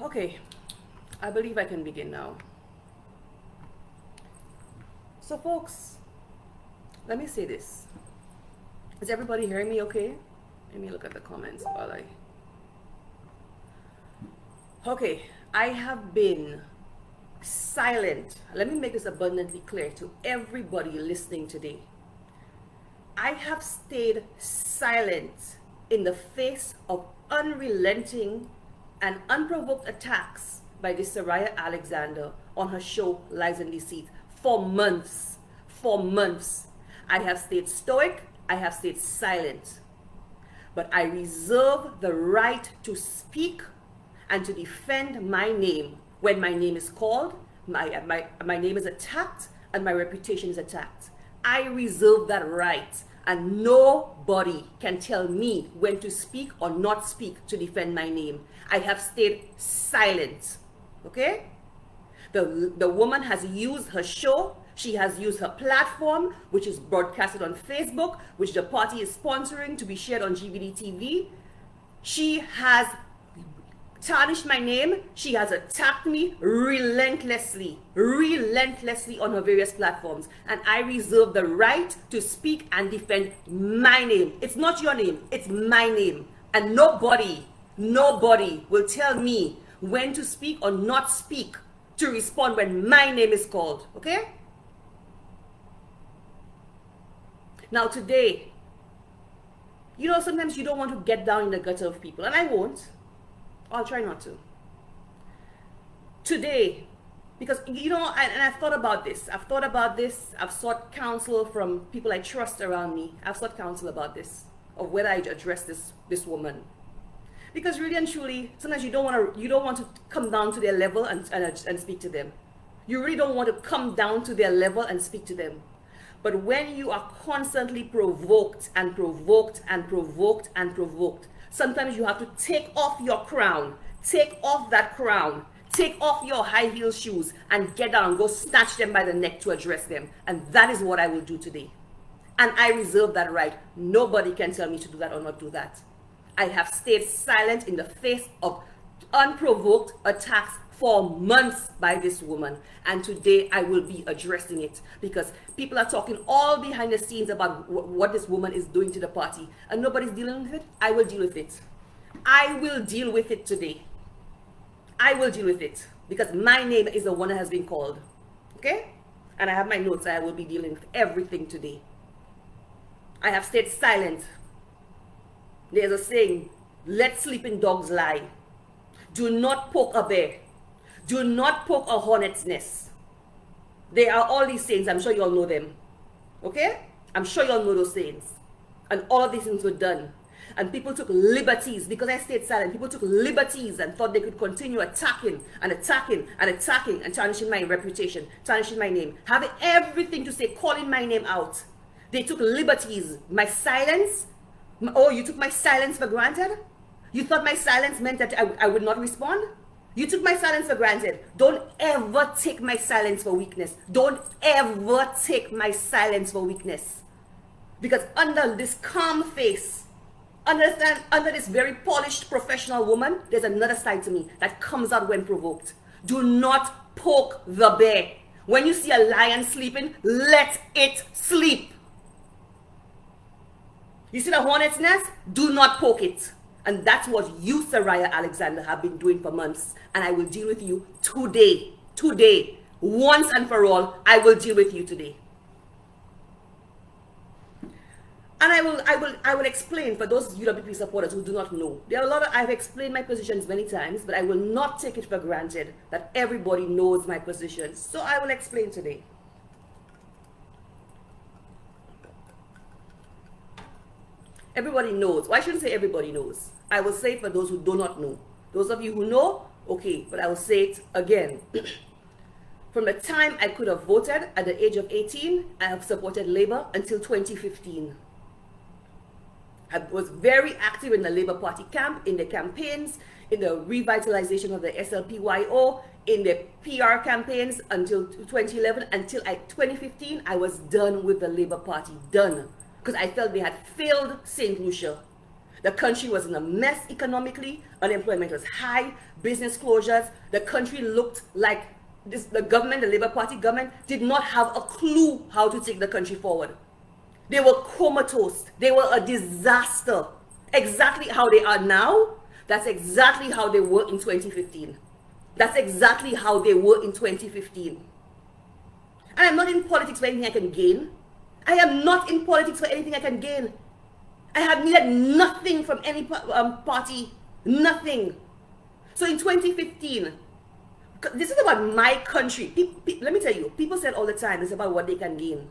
Okay, I believe I can begin now. So folks, let me say this. Is everybody hearing me okay? Let me look at the comments while I... Okay, I have been silent. Let me make this abundantly clear to everybody listening today. I have stayed silent in the face of unrelenting and unprovoked attacks by this Saraya Alexander on her show Lies and Deceit for months. For months. I have stayed stoic. I have stayed silent. But I reserve the right to speak and to defend my name when my name is called, my name is attacked, and my reputation is attacked. I reserve that right, and nobody can tell me when to speak or not speak to defend my name. I have stayed silent, okay? The woman has used her show, she has used her platform, which is broadcasted on Facebook, which the party is sponsoring to be shared on GVD TV. She has tarnished my name. She has attacked me relentlessly on her various platforms. And I reserve the right to speak and defend my name. It's not your name, it's my name. And nobody will tell me when to speak or not speak to respond when my name is called, okay? Now today, you know, sometimes you don't want to get down in the gutter of people, and I won't. I'll try not to. Today, because, you know, and I've thought about this. I've sought counsel from people I trust around me. I've sought counsel about this, of whether I address this woman. Because really and truly, sometimes you don't want to come down to their level and speak to them. You really don't want to come down to their level and speak to them. But when you are constantly provoked and provoked and provoked and provoked, sometimes you have to take off your crown, take off that crown, take off your high heel shoes and get down and go snatch them by the neck to address them. And that is what I will do today. And I reserve that right. Nobody can tell me to do that or not do that. I have stayed silent in the face of unprovoked attacks for months by this woman, and today I will be addressing it, because people are talking all behind the scenes about what this woman is doing to the party, and nobody's dealing with it. I will deal with it. I will deal with it today. I will deal with it, because my name is the one that has been called, okay? And I have my notes. I will be dealing with everything today. I have stayed silent. There's a saying, let sleeping dogs lie. Do not poke a bear. Do not poke a hornet's nest. There are all these sayings. I'm sure you all know them. Okay? I'm sure you all know those sayings. And all of these things were done. And people took liberties. Because I stayed silent, people took liberties and thought they could continue attacking and attacking and attacking and tarnishing my reputation, tarnishing my name, having everything to say, calling my name out. They took liberties. My silence. Oh, you took my silence for granted? You thought my silence meant that I would not respond? You took my silence for granted. Don't ever take my silence for weakness. Don't ever take my silence for weakness. Because under this calm face, under this very polished professional woman, there's another side to me that comes out when provoked. Do not poke the bear. When you see a lion sleeping, let it sleep. You see the hornet's nest? Do not poke it. And that's what you, Saraya Alexander, have been doing for months. And I will deal with you today. Today. Once and for all, I will deal with you today. And I will explain for those UWP supporters who do not know. There are a lot of, I've explained my positions many times, but I will not take it for granted that everybody knows my positions. So I will explain today. Everybody knows. Well, I shouldn't say everybody knows. I will say it for those who do not know. Those of you who know, okay, but I will say it again. From the time I could have voted at the age of 18, I have supported Labour until 2015. I was very active in the Labour Party camp, in the campaigns, in the revitalization of the SLPYO, in the PR campaigns until 2011. Until 2015, I was done with the Labour Party. Done. Because I felt they had failed St. Lucia. The country was in a mess economically. Unemployment was high. Business closures. The country looked like the government, the Labour Party government, did not have a clue how to take the country forward. They were comatose. They were a disaster. Exactly how they are now, that's exactly how they were in 2015. That's exactly how they were in 2015. And I'm not in politics for anything I can gain. I am not in politics for anything I can gain. I have needed nothing from any party. Nothing. So in 2015, this is about my country. Let me tell you, people said all the time it's about what they can gain.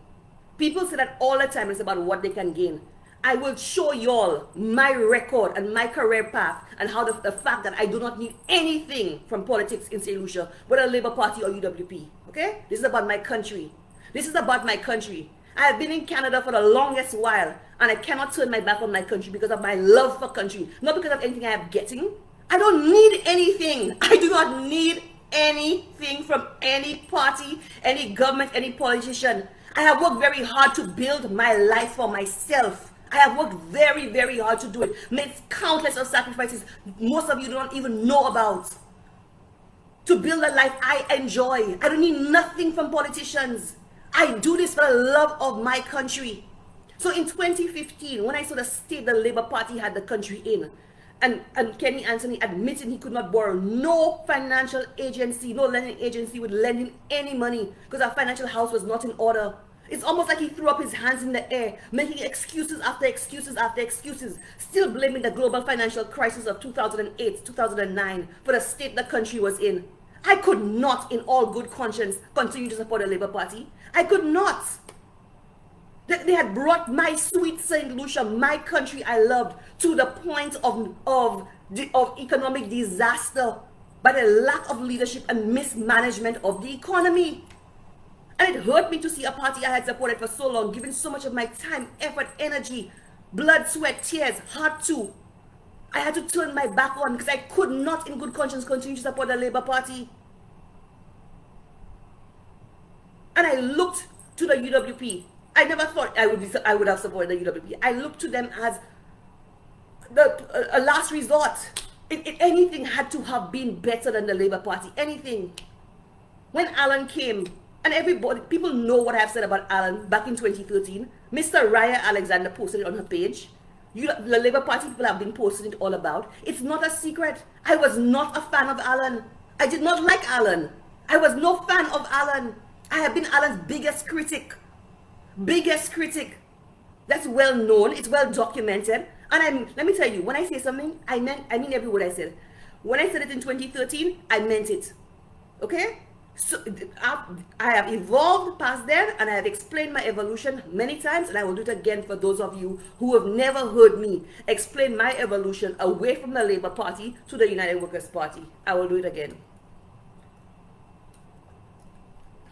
People say that all the time it's about what they can gain. I will show y'all my record and my career path and how the fact that I do not need anything from politics in St. Lucia, whether Labour Party or UWP. Okay? This is about my country. This is about my country. I have been in Canada for the longest while and I cannot turn my back on my country because of my love for country, not because of anything I am getting. I don't need anything. I do not need anything from any party, any government, any politician. I have worked very hard to build my life for myself. I have worked very, very hard to do it. Made countless of sacrifices most of you don't even know about. To build a life I enjoy. I don't need nothing from politicians. I do this for the love of my country. So in 2015, when I saw the state the Labour Party had the country in, and Kenny Anthony admitted he could not borrow, no financial agency, no lending agency would lend him any money because our financial house was not in order. It's almost like he threw up his hands in the air, making excuses after excuses after excuses, still blaming the global financial crisis of 2008, 2009 for the state the country was in. I could not, in all good conscience, continue to support the Labour Party. I could not. They had brought my sweet St. Lucia, my country I loved, to the point of economic disaster by the lack of leadership and mismanagement of the economy. And it hurt me to see a party I had supported for so long, giving so much of my time, effort, energy, blood, sweat, tears, heart too. I had to turn my back on because I could not in good conscience continue to support the Labour Party. And I looked to the UWP. I never thought I would have supported the UWP. I looked to them as a last resort. Anything had to have been better than the Labour Party. Anything. When Allen came, and everybody, people know what I've said about Allen back in 2013. Mr. Raya Alexander posted it on her page. The Labour Party people have been posting it all about. It's not a secret. I was not a fan of Allen. I did not like Allen. I was no fan of Allen. I have been Allen's biggest critic. Biggest critic. That's well known. It's well documented. And let me tell you, when I say something, I mean every word I said. When I said it in 2013, I meant it. Okay? So I have evolved past then, and I have explained my evolution many times, and I will do it again for those of you who have never heard me explain my evolution away from the Labour Party to the United Workers' Party. I will do it again.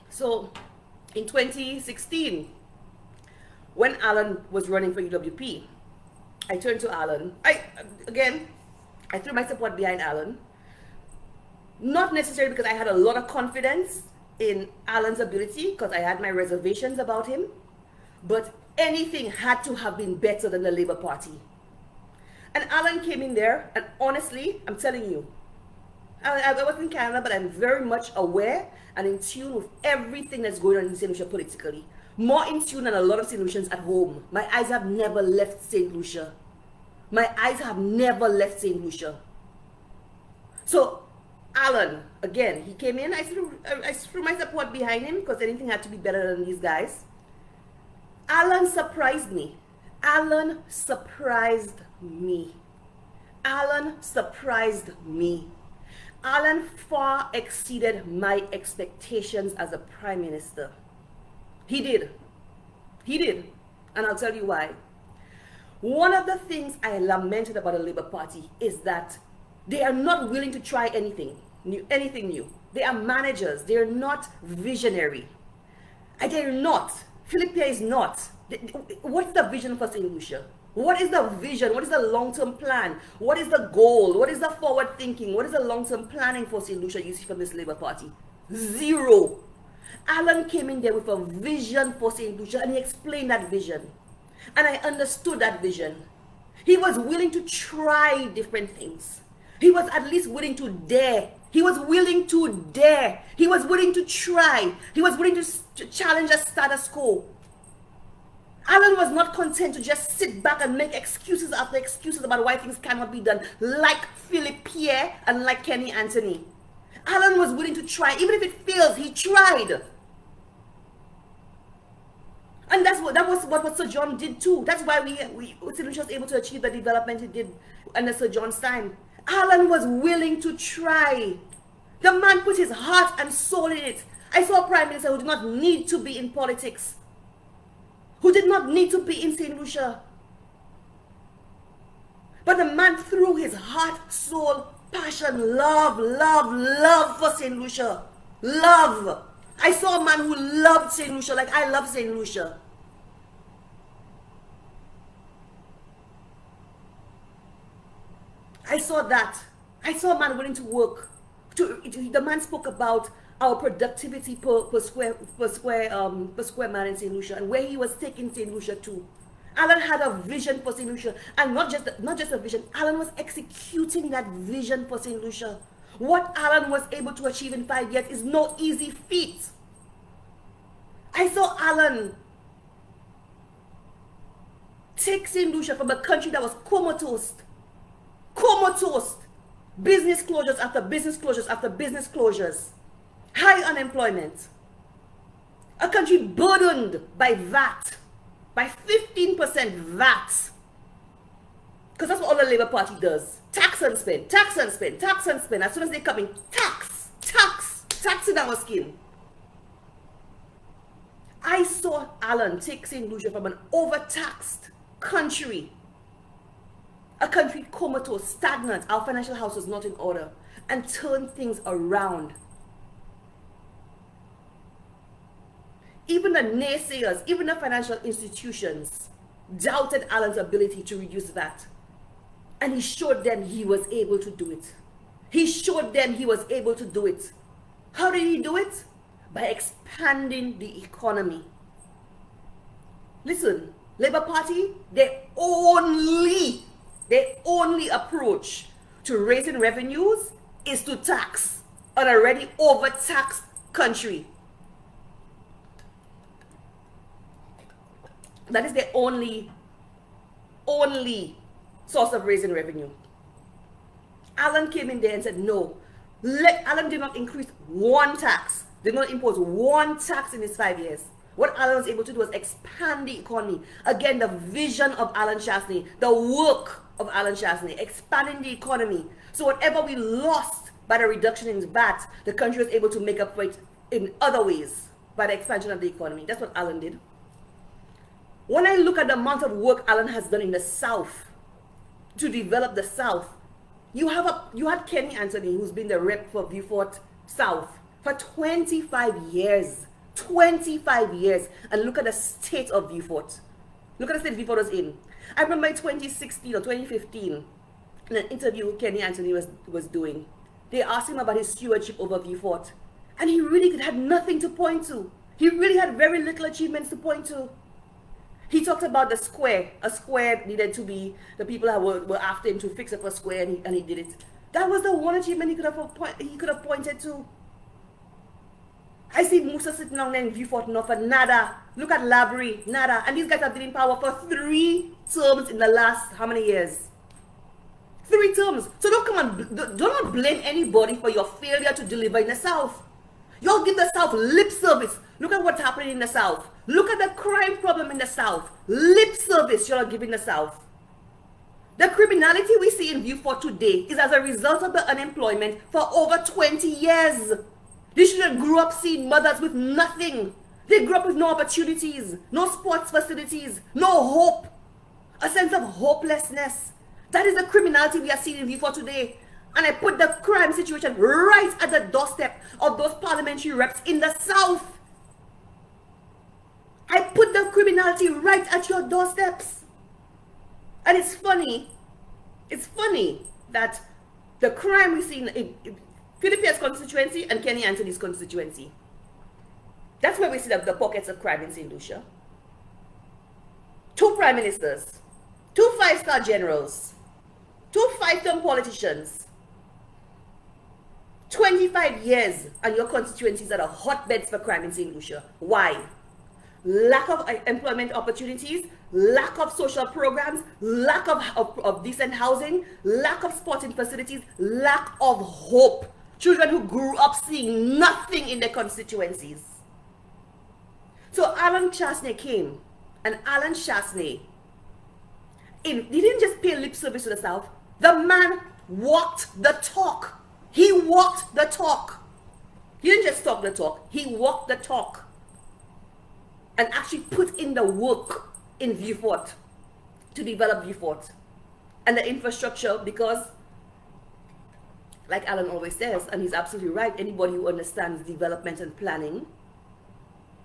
So in 2016, when Allen was running for UWP, I turned to Allen. I threw my support behind Allen. Not necessarily because I had a lot of confidence in Allen's ability, because I had my reservations about him, but anything had to have been better than the Labour Party. And Allen came in there, and honestly, I'm telling you, I was in Canada, but I'm very much aware and in tune with everything that's going on in St. Lucia politically. More in tune than a lot of St. Lucians at home. My eyes have never left St. Lucia. My eyes have never left St. Lucia. So, Allen, again, he came in, I threw my support behind him because anything had to be better than these guys. Allen surprised me. Allen surprised me. Allen surprised me. Allen far exceeded my expectations as a prime minister. He did. He did. And I'll tell you why. One of the things I lamented about the Labour Party is that they are not willing to try anything new. They are managers. They are not visionary. They are not. Philippe is not. What is the vision for St. Lucia? What is the vision? What is the long-term plan? What is the goal? What is the forward thinking? What is the long-term planning for St. Lucia you see from this Labour Party? Zero. Allen came in there with a vision for St. Lucia, and he explained that vision. And I understood that vision. He was willing to try different things. He was at least willing to dare. He was willing to dare. He was willing to try. He was willing to challenge the status quo. Allen was not content to just sit back and make excuses after excuses about why things cannot be done, like Philip Pierre and like Kenny Anthony. Allen was willing to try. Even if it fails, he tried. And that was what Sir John did too. That's why SaintLucia was able to achieve the development it did under Sir John's time. Allen was willing to try. The man put his heart and soul in it. I saw a prime minister who did not need to be in politics, who did not need to be in SaintLucia. But the man threw his heart, soul, passion, love for SaintLucia. Love. I saw a man who loved SaintLucia like I love SaintLucia. I saw that. I saw a man willing to work. The man spoke about our productivity per square man in SaintLucia and where he was taking SaintLucia to. Allen had a vision for SaintLucia, and not just a vision. Allen was executing that vision for SaintLucia. What Allen was able to achieve in 5 years is no easy feat. I saw Allen take SaintLucia from a country that was comatose, business closures after business closures after business closures, high unemployment, a country burdened by VAT, by 15% VAT, because that's what all the Labour Party does. Tax and spend, tax and spend, tax and spend. As soon as they come in, tax in our skin. I saw Allen take SaintLucia from an overtaxed country, a country comatose, stagnant, our financial house was not in order, and turn things around. Even the naysayers, even the financial institutions doubted Allen's ability to reduce that. And he showed them he was able to do it. He showed them he was able to do it. How did he do it? By expanding the economy. Listen, Labour Party, their only approach to raising revenues is to tax an already overtaxed country. That is their only source of raising revenue. Allen came in there and said, no. Allen did not increase one tax. Did not impose one tax in his 5 years. What Allen was able to do was expand the economy. Again, the vision of AllenChastanet, the work of AllenChastanet, expanding the economy. So whatever we lost by the reduction in VAT, the country was able to make up for it in other ways by the expansion of the economy. That's what Allen did. When I look at the amount of work Allen has done in the South to develop the South, you had Kenny Anthony, who's been the rep for Beaufort South for 25 years. 25 years. And look at the state of Beaufort. Look at the state Beaufort was in. I remember in 2016 or 2015, in an interview Kenny Anthony was doing, they asked him about his stewardship over Beaufort. And he really had nothing to point to. He really had very little achievements to point to. He talked about the square. A square needed to be, the people that were after him to fix up a square, and he did it. That was the one achievement he could have pointed to. I see Musa sitting down there in Beaufort North for nada. Look at Lavery, nada. And these guys have been in power for 3 terms in the last, how many years? 3 terms. So do not blame anybody for your failure to deliver in the South. Y'all give the South lip service. Look at what's happening in the South. Look at the crime problem in the South. Lip service y'all are giving the South. The criminality we see in Beaufort today is as a result of the unemployment for over 20 years. These children grew up seeing mothers with nothing. They grew up with no opportunities, no sports facilities, no hope, a sense of hopelessness. That is the criminality we are seeing in Beaufort today. And I put the crime situation right at the doorstep of those parliamentary reps in the South. I put the criminality right at your doorsteps. And it's funny that the crime we see in Philippia's constituency and Kenny Anthony's constituency, that's where we see the pockets of crime in SaintLucia. 2 prime ministers 2 5-star generals, 2 5-term politicians, 25 years, and your constituencies are hotbeds for crime in St. Lucia. Why? Lack of employment opportunities, lack of social programs, lack of decent housing, lack of sporting facilities, lack of hope. Children who grew up seeing nothing in their constituencies. So AllenChastanet came, and AllenChastanet, he didn't just pay lip service to the South. The man walked the talk. He walked the talk. He didn't just talk the talk. He walked the talk. And actually put in the work in Vieux-Fort to develop Vieux-Fort. And the infrastructure, because like Allen always says, and he's absolutely right, anybody who understands development and planning,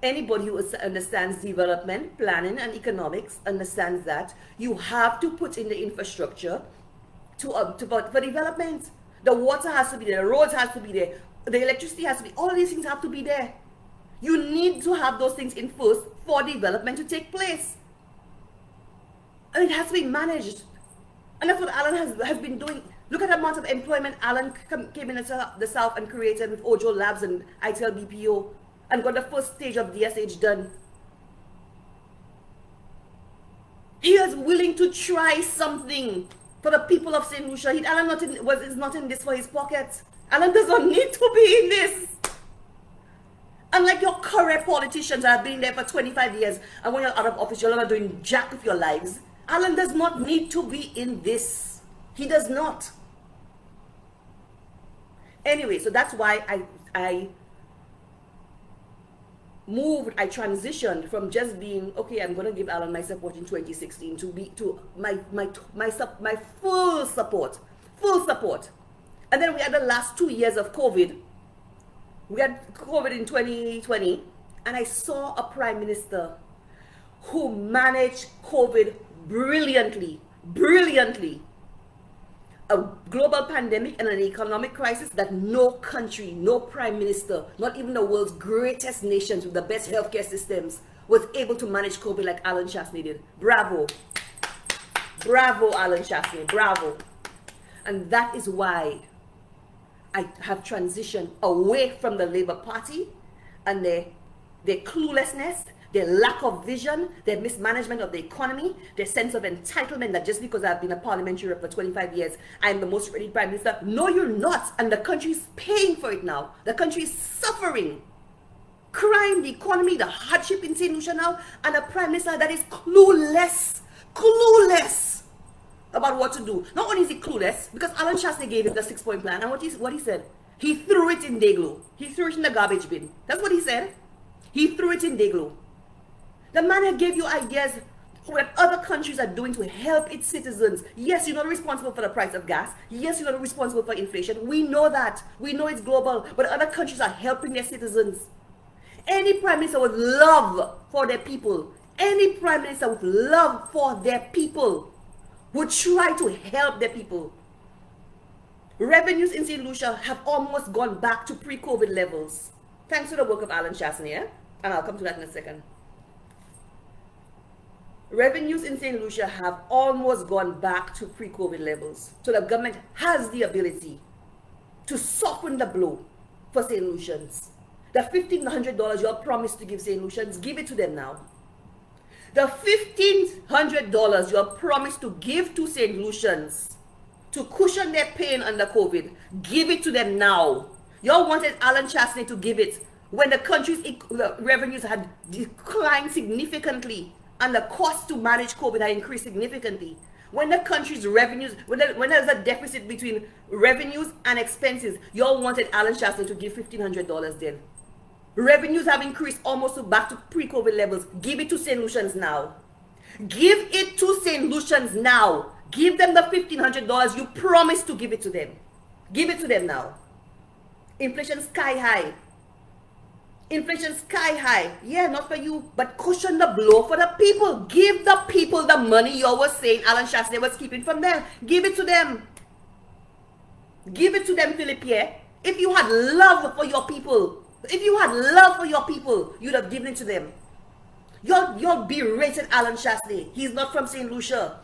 anybody who understands development, planning, and economics understands that you have to put in the infrastructure for development. The water has to be there, the roads has to be there, the electricity has to be, all of these things have to be there. You need to have those things in first for development to take place. And it has to be managed. And that's what Allen has been doing. Look at the amount of employment Allen came in the South and created with Ojo Labs and ITL BPO and got the first stage of DSH done. He is willing to try something for the people of St. Lucia. Allen is not in this for his pockets. Allen does not need to be in this. Unlike your current politicians that have been there for 25 years, and when you're out of office, you're not doing jack with your lives. Allen does not need to be in this. He does not. Anyway, so that's why I transitioned from just being, okay, I'm going to give Allen my support in 2016 to my full support. And then we had the last 2 years of COVID. We had COVID in 2020, and I saw a prime minister who managed COVID brilliantly. A global pandemic and an economic crisis that no country, no prime minister, not even the world's greatest nations with the best healthcare systems was able to manage COVID like AllenChastanet did. Bravo. Bravo, AllenChastanet. Bravo. And that is why I have transitioned away from the Labour Party and their cluelessness, their lack of vision, their mismanagement of the economy, their sense of entitlement that just because I've been a parliamentary rep for 25 years, I'm the most ready prime minister. No, you're not. And the country is paying for it now. The country is suffering. Crime, the economy, the hardship in St. Lucia now, and a prime minister that is clueless about what to do. Not only is he clueless, because AllenChastanet gave him the 6-point plan, and what he said, he threw it in Dayglo. He threw it in the garbage bin. That's what he said. He threw it in Dayglo. The man gave you ideas what other countries are doing to help its citizens. Yes, you're not responsible for the price of gas. Yes, you're not responsible for inflation. We know that. We know it's global, but other countries are helping their citizens. Any prime minister with love for their people, any prime minister with love for their people would try to help their people. Revenues in St. Lucia have almost gone back to pre-COVID levels, thanks to the work of AllenChastanet, and I'll come to that in a second. Revenues in St. Lucia have almost gone back to pre-COVID levels. So the government has the ability to soften the blow for St. Lucians. The $1,500 you all promised to give St. Lucians, give it to them now. The $1,500 you all promised to give to St. Lucians to cushion their pain under COVID, give it to them now. Y'all wanted AllenChastanet to give it when the country's revenues had declined significantly and the cost to manage COVID had increased significantly. When the country's revenues, when there's a deficit between revenues and expenses, y'all wanted AllenChastanet to give $1,500 then. Revenues have increased almost back to pre-COVID levels. Give it to St. Lucians now. Give it to St. Lucians now. Give them the $1,500 you promised to give it to them. Give it to them now. Inflation sky high. Inflation sky high. Yeah, not for you, but cushion the blow for the people. Give the people the money you were saying AllenChastanet was keeping from them. Give it to them. Give it to them, Philip. Yeah. If you had love for your people, you'd have given it to them. You're berated AllenChastanet. He's not from St. Lucia.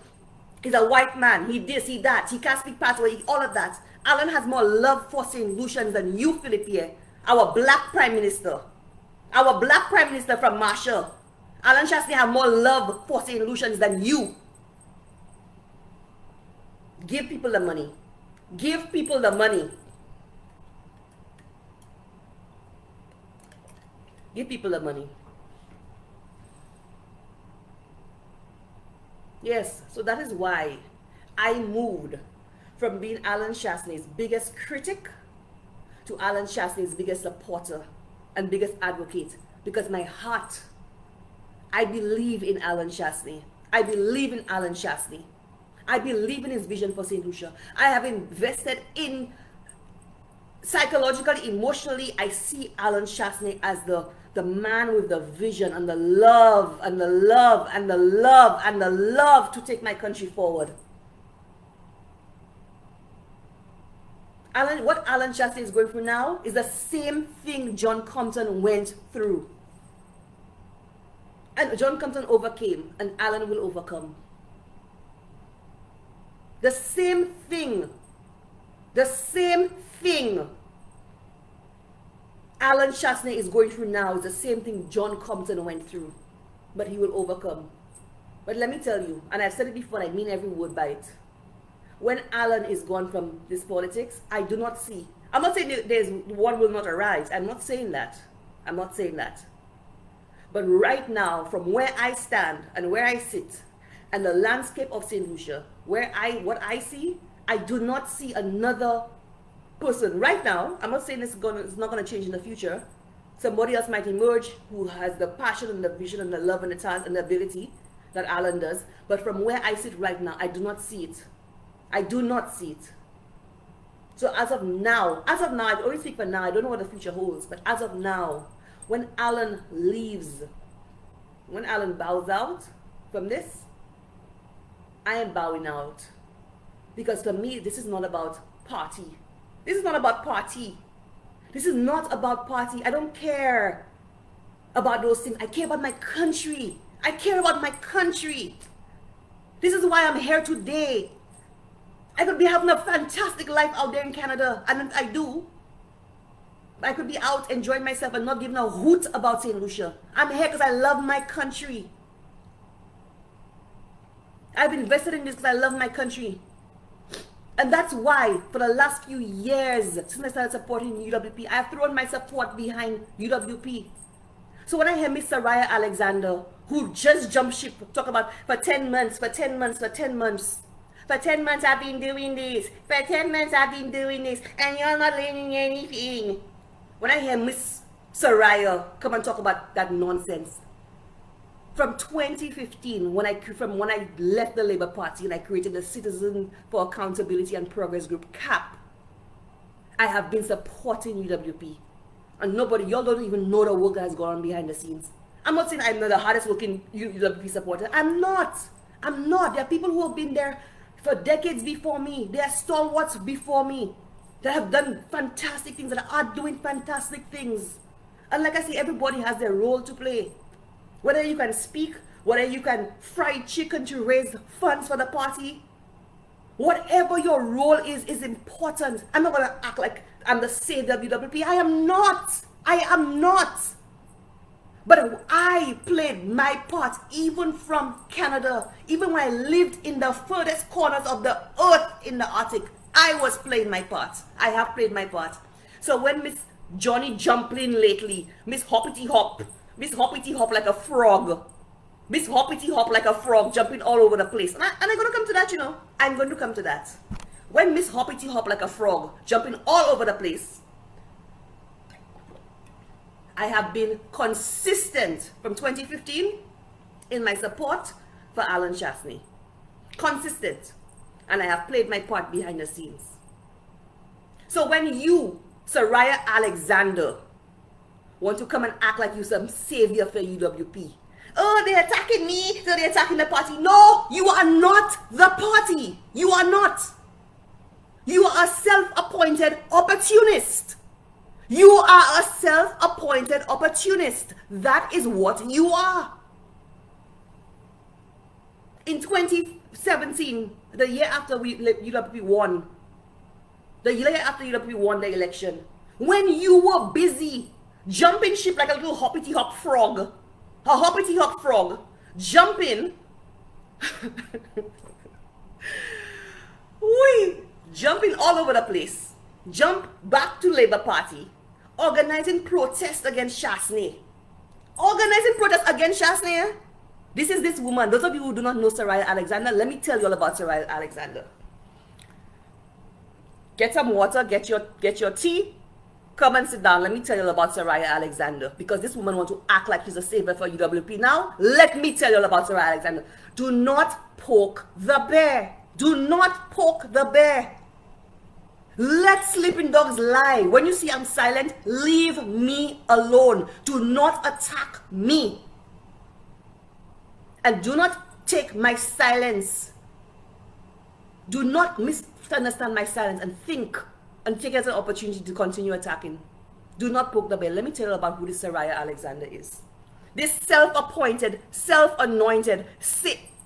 He's a white man. He this, he that. He can't speak pathway, all of that. Allen has more love for St. Lucians than you, Philippe, our black prime minister. Our black prime minister from Marshall. AllenChastanet have more love for St. Lucians than you. Give people the money. Give people the money. Give people the money. Yes, so that is why I moved from being AllenChastanet's biggest critic to AllenChastanet's biggest supporter and biggest advocate. Because my heart, I believe in AllenChastanet. I believe in AllenChastanet. I believe in his vision for St. Lucia. I have invested in psychologically, emotionally. I see AllenChastanet as the man with the vision and the love and the love and the love and the love to take my country forward. What AllenChastanet is going through now is the same thing John Compton went through. And John Compton overcame, and Allen will overcome. The same thing. The same thing AllenChastanet is going through now is the same thing John Compton went through. But he will overcome. But let me tell you, and I've said it before, I mean every word by it. When Allen is gone from this politics, I do not see. I'm not saying there's one will not arise. I'm not saying that. I'm not saying that. But right now, from where I stand and where I sit, and the landscape of St. Lucia, what I see, I do not see another person. Right now, I'm not saying it's not going to change in the future. Somebody else might emerge who has the passion and the vision and the love and the talent and the ability that Allen does. But from where I sit right now, I do not see it. I do not see it. So as of now, I only speak for now, I don't know what the future holds, but as of now, when Allen leaves, when Allen bows out from this, I am bowing out. Because for me, this is not about party. This is not about party. This is not about party. I don't care about those things. I care about my country. I care about my country. This is why I'm here today. I could be having a fantastic life out there in Canada, and I do. I could be out enjoying myself and not giving a hoot about St. Lucia. I'm here because I love my country. I've invested in this because I love my country. And that's why, for the last few years, since I started supporting UWP, I've thrown my support behind UWP. So when I hear Miss Soraya Alexander, who just jumped ship, talk about for 10 months, for 10 months, for 10 months, for 10 months I've been doing this, for 10 months I've been doing this, and you're not learning anything. When I hear Miss Soraya come and talk about that nonsense, from 2015, when I left the Labour Party and I created the Citizen for Accountability and Progress Group, CAP, I have been supporting UWP. And y'all don't even know the work that has gone on behind the scenes. I'm not saying I'm not the hardest working UWP supporter. I'm not. There are people who have been there for decades before me. There are stalwarts before me that have done fantastic things, that are doing fantastic things. And like I say, everybody has their role to play. Whether you can speak, whether you can fry chicken to raise funds for the party, whatever your role is important. I'm not going to act like I'm the savior of UWP. I am not. But I played my part even from Canada. Even when I lived in the furthest corners of the earth in the Arctic, I was playing my part. I have played my part. So when Miss Johnny jumped in lately, Miss Hoppity Hop like a frog. Miss Hoppity Hop like a frog, jumping all over the place. And I'm going to come to that, I'm going to come to that. When Miss Hoppity Hop like a frog, jumping all over the place, I have been consistent from 2015 in my support for AllenChastanet. Consistent. And I have played my part behind the scenes. So when you, Soraya Alexander, want to come and act like you some savior for UWP. Oh, they're attacking me, so they're attacking the party. No, you are not the party. You are not. You are a self-appointed opportunist. You are a self-appointed opportunist. That is what you are. In 17, the year after UWP won, the year after UWP won the election, when you were busy jumping ship like a little hoppity hop frog, jumping, jumping all over the place, jump back to Labour Party, organizing protests against Chastanet. This is this woman. Those of you who do not know Soraya Alexander, let me tell you all about Soraya Alexander. Get some water, get your tea, come and sit down. Let me tell you all about Soraya Alexander, because this woman wants to act like she's a savior for UWP now. Let me tell you all about Soraya Alexander. Do not poke the bear. Do not poke the bear. Let sleeping dogs lie. When you see I'm silent, leave me alone. Do not attack me. And do not take my silence. Do not misunderstand my silence and think and take it as an opportunity to continue attacking. Do not poke the bear. Let me tell you about who this Soraya Alexander is. This self-appointed, self-anointed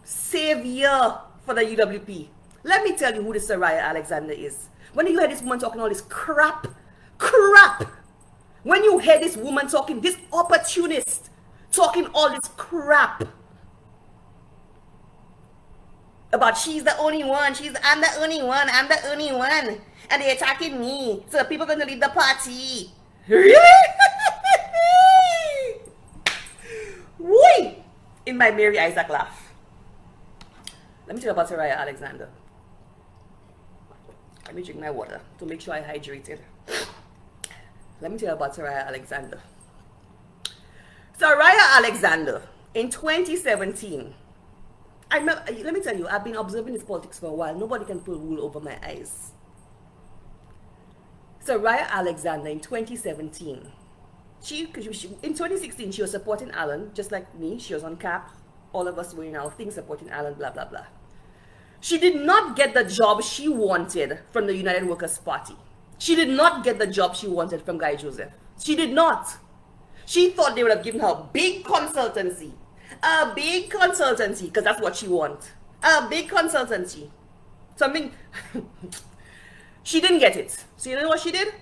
savior for the UWP. Let me tell you who this Soraya Alexander is. When you hear this woman talking all this crap, when you hear this woman talking, this opportunist talking all this crap about she's the only one, I'm the only one, and they're attacking me, so people are going to leave the party. Whee! In my Mary Isaac laugh. Let me tell you about Soraya Alexander. Let me drink my water to make sure I hydrated. Let me tell you about Soraya Alexander. Soraya Alexander, in 2017, let me tell you, I've been observing this politics for a while. Nobody can pull wool over my eyes. Soraya Alexander, in 2017, in 2016, she was supporting Allen, just like me. She was on CAP. All of us were in our thing supporting Allen, blah, blah, blah. She did not get the job she wanted from the United Workers' Party. She did not get the job she wanted from Guy Joseph. She did not. She thought they would have given her a big consultancy, because that's what she wants. A big consultancy. Something. She didn't get it. So you know what she did?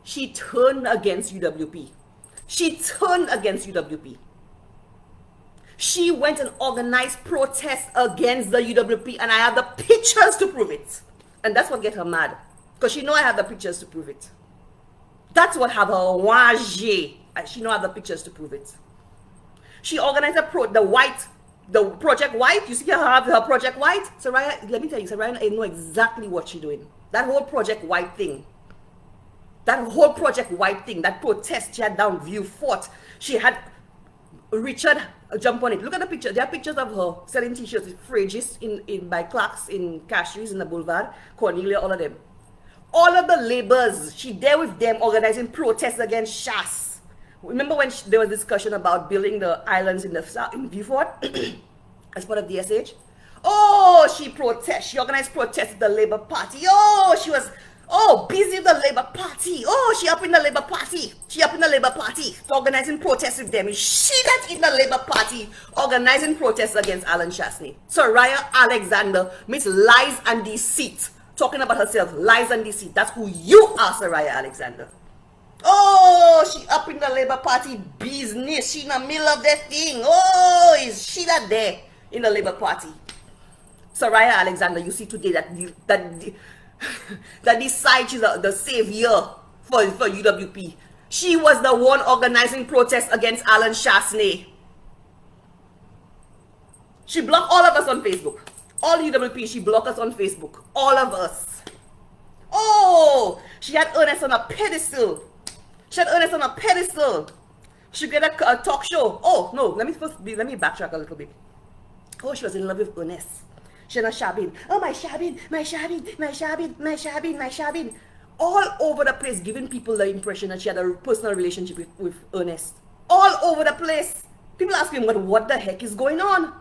She turned against UWP. She went and organized protests against the UWP, and I have the pictures to prove it. And that's what get her mad, because she know I have the pictures to prove it. That's what have her waje. She know I have the pictures to prove it. She organized the Project White. You see her have her Project White? Soraya, let me tell you, Soraya, I know exactly what she's doing. That whole Project White thing. That protest she had down View Fort. She had Richard jump on it. Look at the picture. There are pictures of her selling t-shirts with Fragis in by Clark's in Cashews in the Boulevard, Cornelia, all of them. All of the laborers, she there with them organizing protests against Shas. Remember when there was discussion about building the islands in the south in Beaufort as part of DSH? Oh, she organized protests with the Labour Party. Oh, she was busy with the Labour Party. Oh, she up in the Labour Party. Organizing protests with them. She that in the Labour Party organizing protests against AllenChastanet. Soraya Alexander, Miss Lies and Deceit. Talking about herself, lies and deceit. That's who you are, Soraya Alexander. Oh, she up in the Labour Party business. She in the middle of that thing. Oh, is she that there in the Labour Party? Soraya Alexander, you see today that decides she's the savior for UWP. She was the one organizing protests against AllenChastanet. She blocked all of us on Facebook. All UWP, she blocked us on Facebook. All of us. Oh, she had Ernest on a pedestal. She did a talk show. Oh, no, let me backtrack a little bit. Oh, she was in love with Ernest. She was Shabin. Oh, my Shabin. All over the place, giving people the impression that she had a personal relationship with Ernest. All over the place. People ask me, what the heck is going on?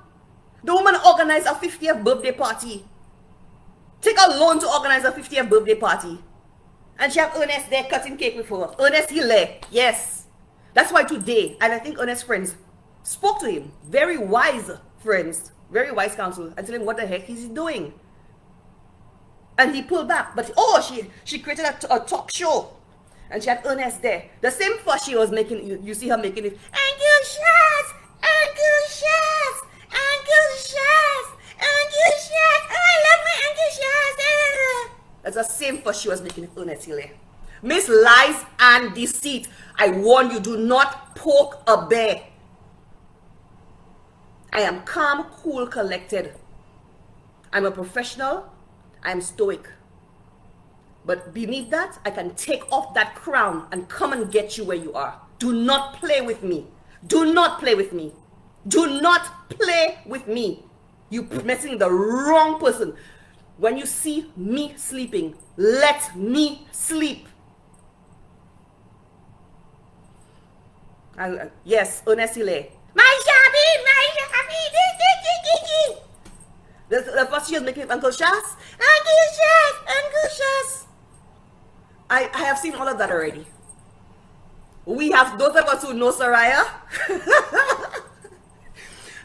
The woman organized a 50th birthday party. Take a loan to organize a 50th birthday party. And she have Ernest there cutting cake with her. Ernest Hilaire. Yes. That's why today, and I think Ernest's friends spoke to him. Very wise friends. very wise counsel, and tell him what the heck he's doing. And he pulled back. But she created a talk show. And she had Ernest there. The same fuss she was making, you see her making it. Uncle Shaz! Uncle Shaz! Uncle Shaz! Uncle Shaz! Oh, I love my Uncle Shaz! That's the same fuss she was making with Ernest Hilaire. Miss Lies and Deceit. I warn you, do not poke a bear. I am calm, cool, collected. I'm a professional. I'm stoic. But beneath that, I can take off that crown and come and get you where you are. Do not play with me. Do not play with me. Do not play with me. You're messing the wrong person. When you see me sleeping, let me sleep. Yes, Ernest Hilaire. My Shabby, the first she was making Uncle Shaz. Uncle Shaz, Uncle Shaz. I have seen all of that already. We have those of us who know Soraya.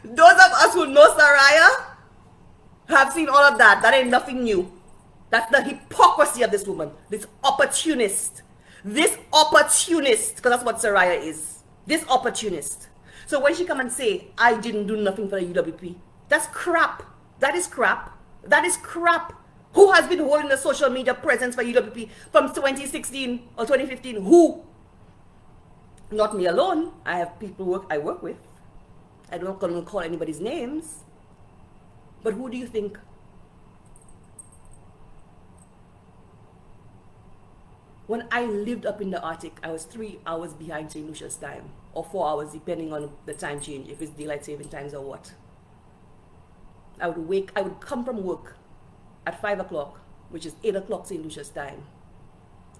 Those of us who know Soraya have seen all of that. That ain't nothing new. That's the hypocrisy of this woman. This opportunist. This opportunist. Because that's what Soraya is. This opportunist. So when she come and say, I didn't do nothing for the UWP, that's crap. That is crap. That is crap. Who has been holding the social media presence for UWP from 2016 or 2015? Who? Not me alone. I have people I work with. I don't gonna call anybody's names. But who do you think? When I lived up in the Arctic, I was 3 hours behind SaintLucia's time, or 4 hours, depending on the time change, if it's daylight saving times or what. I would come from work at 5 o'clock, which is 8 o'clock SaintLucia's time,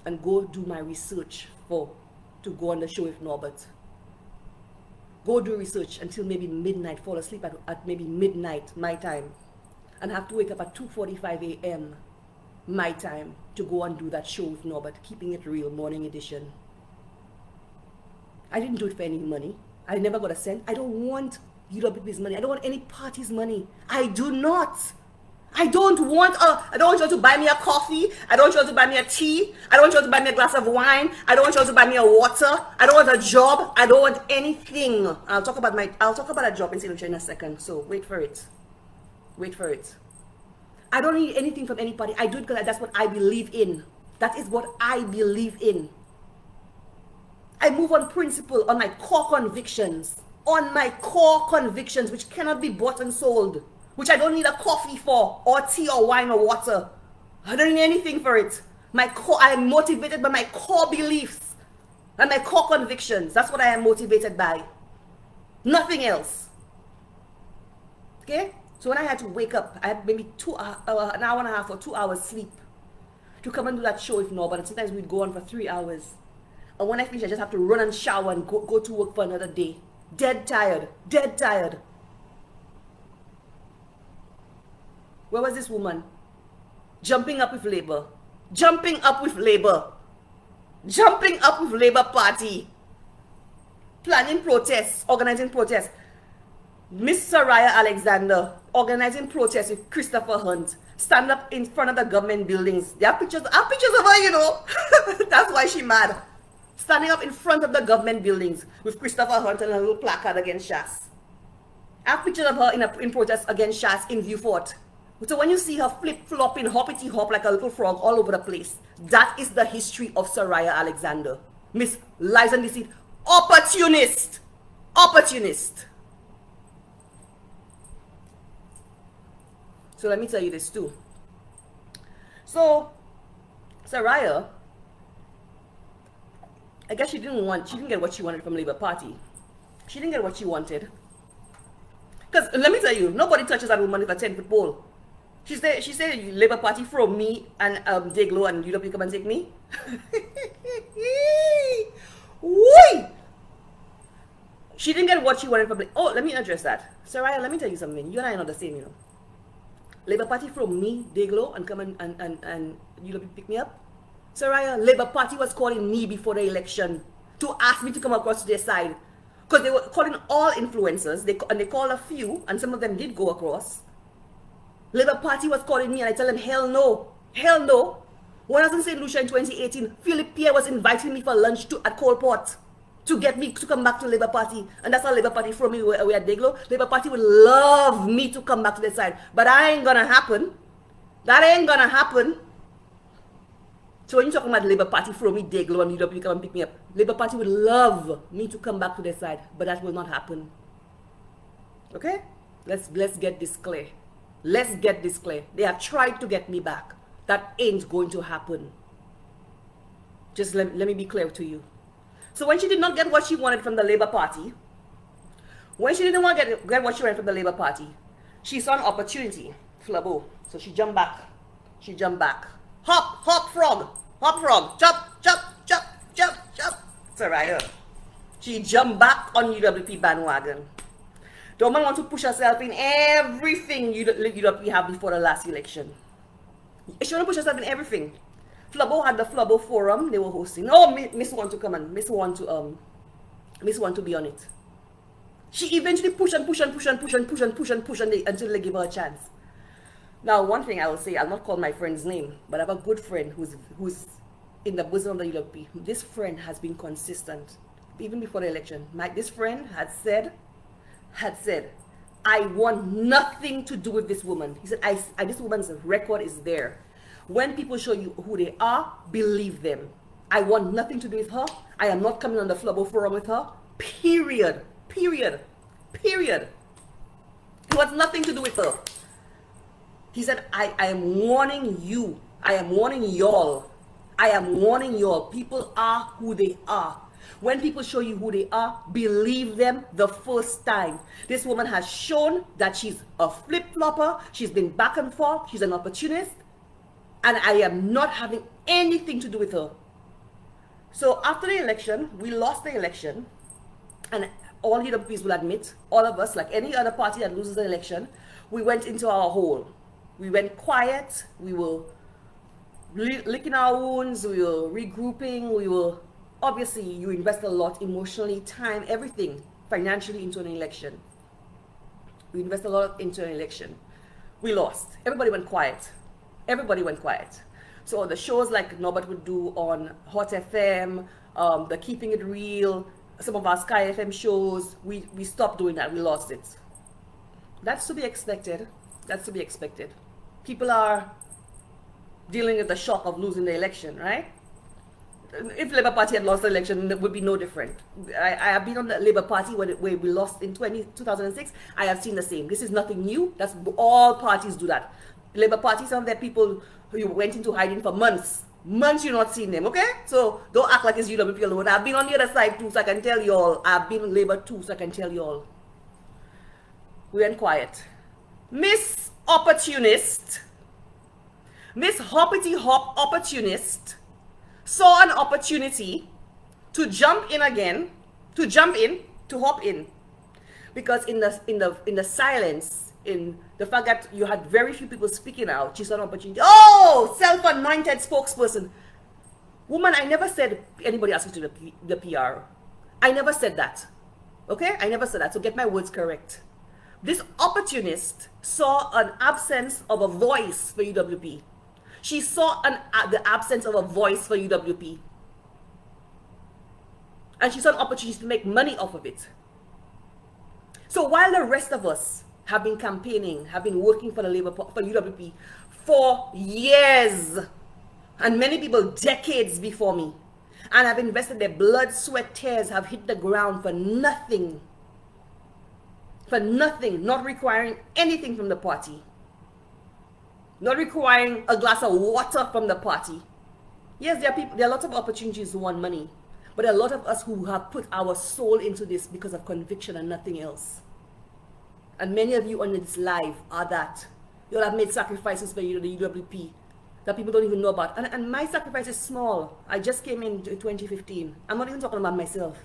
and go do my research to go on the show with Norbert. Go do research until maybe midnight, fall asleep at maybe midnight, my time, and have to wake up at 2:45 a.m. my time to go and do that show with Norbert, Keeping It Real, morning edition. I didn't do it for any money. I never got a cent. I don't want UWP's money. I don't want any party's money. I do not. I don't want you to buy me a coffee. I don't want you to buy me a tea. I don't want you to buy me a glass of wine. I don't want you to buy me a water. I don't want a job. I don't want anything. I'll talk about a job in SaintLucia in a second. So wait for it. Wait for it. I don't need anything from anybody. I do it because that's what I believe in. That is what I believe in. I move on principle, on my core convictions. On my core convictions, which cannot be bought and sold. Which I don't need a coffee for, or tea, or wine, or water. I don't need anything for it. I am motivated by my core beliefs and my core convictions. That's what I am motivated by. Nothing else. Okay? So when I had to wake up, I had maybe an hour and a half or 2 hours sleep to come and do that show with Norbert. And sometimes we'd go on for 3 hours. And when I finish, I just have to run and shower and go to work for another day. Dead tired. Dead tired. Where was this woman? Jumping up with Labour. Jumping up with Labour. Jumping up with Labour Party. Planning protests. Organizing protests. Miss Soraya Alexander organizing protests with Christopher Hunt. Stand up in front of the government buildings. There are pictures of her, you know. That's why she mad. Standing up in front of the government buildings with Christopher Hunt and a little placard against Shas. I have pictures of her in protest against Shas in Viewfort. So when you see her flip-flopping, hoppity-hop like a little frog all over the place, that is the history of Soraya Alexander. Miss Lies and Deceit. Opportunist. Opportunist. So let me tell you this too. So, Soraya, I guess she didn't get what she wanted from Labour Party. She didn't get what she wanted. Because let me tell you, nobody touches that woman with a 10-foot pole. She said Labour Party from me and Deglo and UW come and take me. Whee! She didn't get what she wanted from. Oh, let me address that. Soraya, let me tell you something. You and I are not the same, you know. Labour Party from me, Deglo, and come and UW pick me up. Soraya, Labour Party was calling me before the election to ask me to come across to their side. Because they were calling all influencers, and they called a few, and some of them did go across. Labour Party was calling me, and I tell them, hell no, hell no. When I was in St. Lucia in 2018, Philip Pierre was inviting me for lunch at Coalport to get me to come back to Labour Party. And that's how Labour Party from me away at Deglo. Labour Party would love me to come back to their side. But that ain't gonna happen. That ain't gonna happen. So when you're talking about Labour Party from me, Deglo and UW come and pick me up, Labour Party would love me to come back to their side. But that will not happen. Okay? Let's get this clear. Let's get this clear. They have tried to get me back. That ain't going to happen. Just let me be clear to you. So when she did not get what she wanted from the Labour Party, when she didn't want to get what she wanted from the Labour Party, she saw an opportunity, Flabo. So she jumped back. She jumped back. Hop, hop, frog. Hop, frog. Jump, jump, jump, jump, jump. It's a rider. She jumped back on UWP bandwagon. The woman wants to push herself in everything UWP have before the last election. She want to push herself in everything. Flabo had the Flabo forum they were hosting. Oh, Miss want to come and Miss want to be on it. She eventually pushed until they give her a chance. Now, one thing I will say, I'll not call my friend's name, but I have a good friend who's in the bosom of the UWP. This friend has been consistent even before the election. This friend had said, I want nothing to do with this woman. He said, this woman's record is there. When people show you who they are, believe them. I want nothing to do with her. I am not coming on the Flubbo forum with her. Period. Period. Period. It was nothing to do with her. He said, I am warning you. I am warning y'all. I am warning y'all. People are who they are. When people show you who they are, believe them the first time. This woman has shown that she's a flip-flopper. She's been back and forth. She's an opportunist. And I am not having anything to do with her. So after the election, we lost the election. And all UWPs will admit, all of us, like any other party that loses the election, we went into our hole. We went quiet. We were licking our wounds. We were regrouping. We were... Obviously, you invest a lot emotionally, time, everything, financially into an election. We invest a lot into an election. We lost. Everybody went quiet. Everybody went quiet. So the shows like Norbert would do on Hot FM, the Keeping It Real, some of our Sky FM shows, we stopped doing that. We lost it. That's to be expected. That's to be expected. People are dealing with the shock of losing the election, right? If Labour Party had lost the election, it would be no different. I have been on the Labour Party where we lost in 2006. I have seen the same. This is nothing new. That's all parties do that. Labour Party, some of their people who went into hiding for months. Months you're not seeing them, okay? So don't act like it's UWP alone. I've been on the other side too, so I can tell you all. I've been on Labour too, so I can tell you all. We went quiet. Miss Opportunist, Miss Hoppity Hop Opportunist, saw an opportunity to jump in again, to hop in, because in the silence, in the fact that you had very few people speaking out, she saw an opportunity. Oh, self-anointed spokesperson. Woman, I never said anybody asked you to do the PR. I never said that. Okay, I never said that. So get my words correct. This opportunist saw an absence of a voice for UWP. She saw the absence of a voice for UWP. And she saw an opportunity to make money off of it. So while the rest of us have been campaigning, have been working for UWP for years, and many people decades before me, and have invested their blood, sweat, tears, have hit the ground for nothing. For nothing, not requiring anything from the party. Not requiring a glass of water from the party. Yes, there are lots of opportunities who want money, but there are a lot of us who have put our soul into this because of conviction and nothing else. And many of you on this live are that. You all have made sacrifices for the UWP that people don't even know about. And my sacrifice is small. I just came in 2015. I'm not even talking about myself.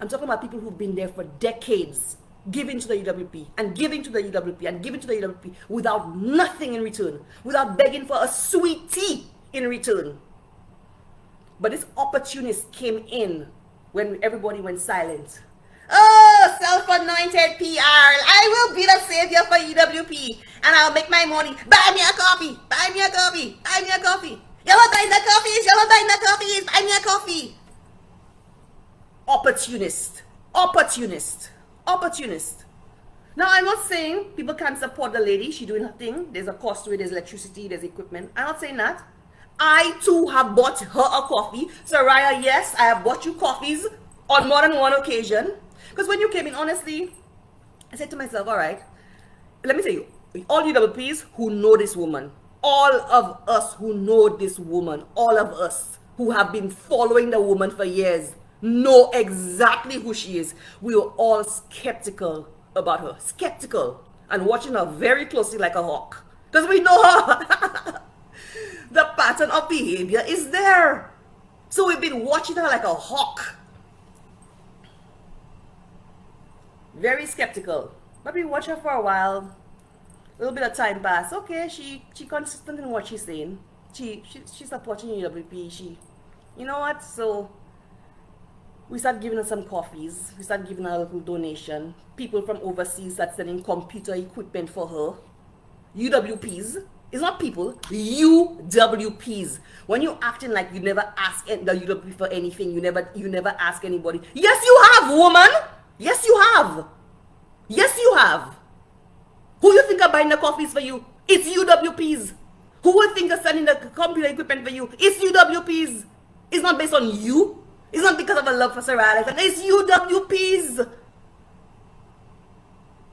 I'm talking about people who've been there for decades, giving to the UWP and giving to the UWP and giving to the UWP without nothing in return, without begging for a sweet tea in return. But this opportunist came in when everybody went silent. Oh, Oh, self-anointed PR. I will be the savior for UWP. And I'll make my money. Buy me a coffee. Buy me a coffee. Buy me a coffee. Yellow buying the coffees. Yellow buying the coffees. Buy me a coffee. Opportunist. Opportunist. Opportunist. Now, I'm not saying people can't support the lady. She's doing her thing. There's a cost to it. There's electricity. There's equipment. I'm not saying that. I, too, have bought her a coffee. Soraya, yes, I have bought you coffees on more than one occasion. Because when you came in, honestly, I said to myself, all right, let me tell you, all you WPs who know this woman, all of us who know this woman, all of us who have been following the woman for years, know exactly who she is. We were all skeptical about her. Skeptical. And watching her very closely like a hawk. Because we know her. The pattern of behavior is there. So we've been watching her like a hawk. Very skeptical. But we watch her for a while. A little bit of time pass. Okay, she consistent in what she's saying. She's supporting UWP. You know what? So we start giving her some coffees. We start giving her a little donation. People from overseas start sending computer equipment for her. UWPs. It's not people. UWPs. When you're acting like you never ask the UWP for anything, you never ask anybody. Yes, you have, woman. Yes, you have. Yes, you have. Who you think are buying the coffees for you? It's UWPs. Who would think of sending the computer equipment for you? It's UWPs. It's not based on you. It's not because of a love for Sarah. It's UWPs.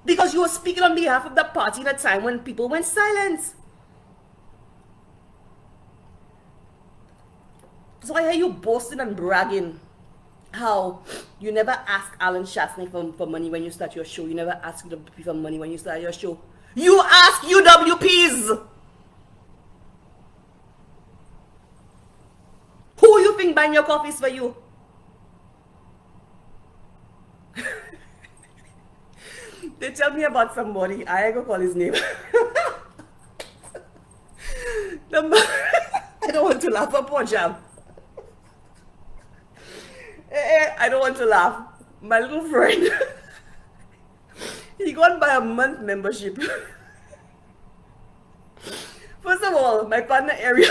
Because you were speaking on behalf of the party at a time when people went silent. So I hear you boasting and bragging how you never ask AllenChastanet for money when you start your show. You never ask UWP for money when you start your show. You ask UWPs. Who you think buying your coffees for you? They tell me about somebody. I ain't gonna call his name. I don't want to laugh up on jam. I don't want to laugh. My little friend, he got by a month membership. First of all, my partner Ariel,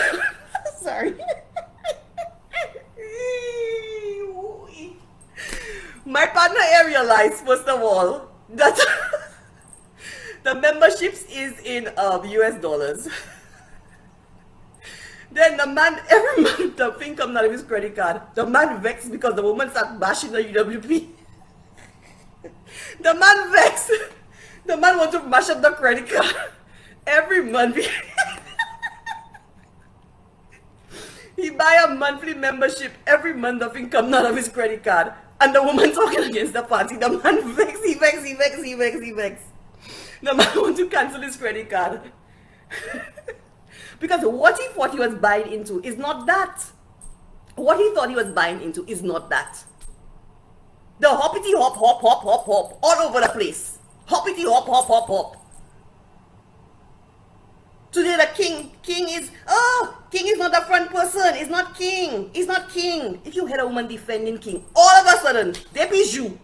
sorry. My partner Ariel realized, first of all, that the memberships is in US dollars. Then the man, every month, the thing comes out of his credit card. The man vexed because the woman started bashing the UWP. The man vexed. The man wants to mash up the credit card. Every month. He buy a monthly membership. Every month the thing comes out of his credit card. And the woman talking against the party. The man vexed. He vexed. The man wants to cancel his credit card. Because what he thought he was buying into is not that. What he thought he was buying into is not that. The hoppity hop, all over the place. Hoppity hop. Today the king is not the front person. It's not king. If you hear a woman defending king, all of a sudden, depuis you.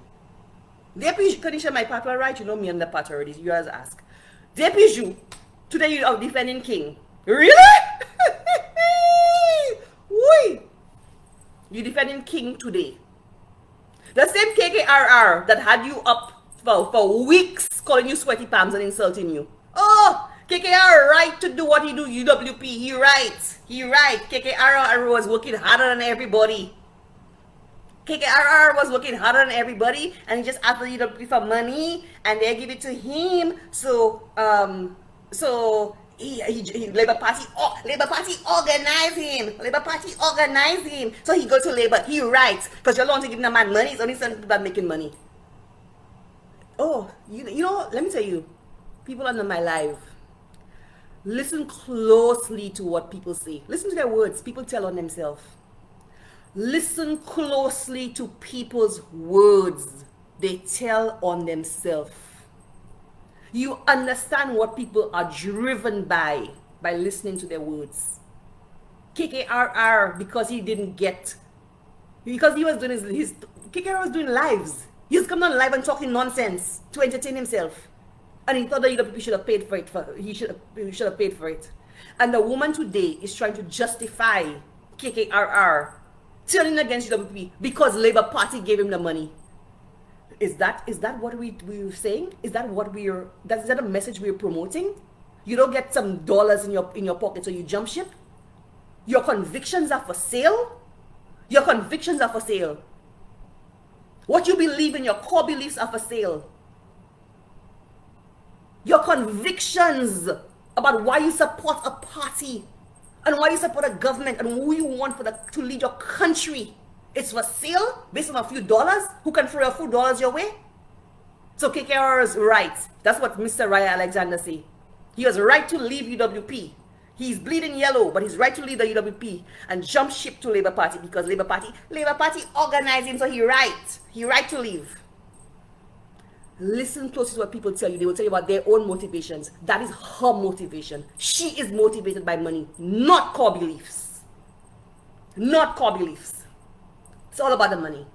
Kanisha, my partner, right? You know me and the partner already. You guys ask. Depuis you. Today you are defending king. Really? Woo! You defending king today. The same KKRR that had you up for weeks calling you sweaty palms and insulting you. Oh, KKR right to do what he do, UWP. He right. KKRR was working harder than everybody. KKRR was working harder than everybody and he just asked the UWP for money and they give it to him. So Labour Party organize him. So he goes to Labour. He writes because you're not to give the man money. It's only some people making money. Oh, you know. Let me tell you, people under my life, listen closely to what people say. Listen to their words. People tell on themselves. Listen closely to people's words. They tell on themselves. You understand what people are driven by listening to their words. KKRR, because he was doing his KKR was doing lives. He's coming on live and talking nonsense to entertain himself. And he thought that UWP should have paid for it. He should have paid for it. And the woman today is trying to justify KKRR turning against UWP because Labour Party gave him the money. Is that what we're saying? Is that a message we're promoting? You don't get some dollars in your pocket, so you jump ship? Your convictions are for sale? Your convictions are for sale. What you believe in, your core beliefs are for sale. Your convictions about why you support a party and why you support a government and who you want to lead your country, it's for sale based on a few dollars? Who can throw a few dollars your way? So KKR is right. That's what Mr. Raya Alexander said. He was right to leave UWP. He's bleeding yellow, but he's right to leave the UWP and jump ship to Labour Party because Labour Party organized him, so he right to leave. Listen closely to what people tell you. They will tell you about their own motivations. That is her motivation. She is motivated by money, not core beliefs. Not core beliefs. It's all about the money.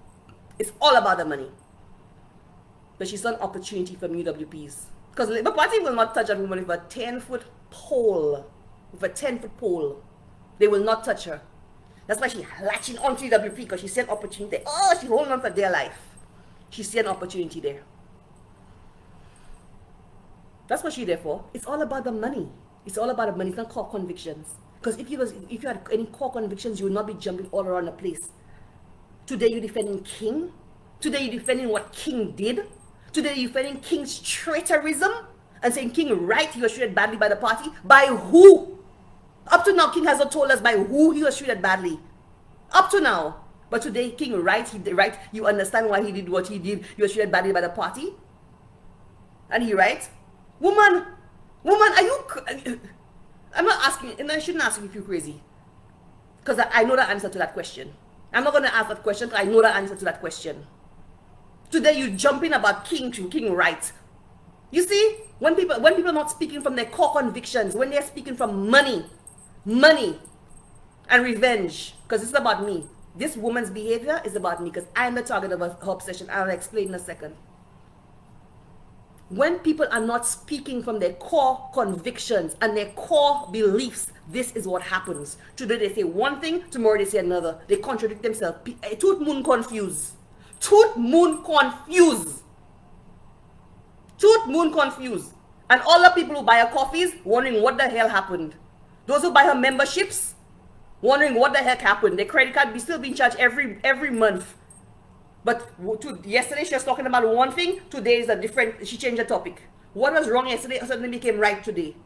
It's all about the money. But she's an opportunity from UWPs. Because the Labour Party will not touch a woman with a 10-foot pole. With a 10-foot pole. They will not touch her. That's why she's latching onto UWP, because she see an opportunity. Oh, she's holding on for dear life. She see an opportunity there. That's what she's there for. It's all about the money. It's all about the money. It's not core convictions. Because if you had any core convictions, you would not be jumping all around the place. Today you're defending King. Today you're defending what King did. Today you're defending King's traitorism and saying King right, he was treated badly by the party. By who? Up to now, King has not told us by who he was treated badly. Up to now. But today, King right, he did right. You understand why he did what he did. He was treated badly by the party. And he right. Woman, are you... I'm not asking, and I shouldn't ask you if you're crazy. Because I know the answer to that question. I'm not going to ask that question because I know the answer to that question. Today you're jumping about King right. You see, when people are not speaking from their core convictions, when they're speaking from money and revenge, because it's about me. This woman's behavior is about me because I'm the target of her obsession. I'll explain in a second. When people are not speaking from their core convictions and their core beliefs, this is what happens. Today they say one thing, tomorrow they say another. They contradict themselves. Tooth moon confused. Tooth moon confused. Tooth moon confused. And all the people who buy her coffees wondering what the hell happened. Those who buy her memberships wondering what the heck happened. Their credit card be still being charged every month. But yesterday she was talking about one thing. Today is a different. She changed the topic. What was wrong yesterday suddenly became right today.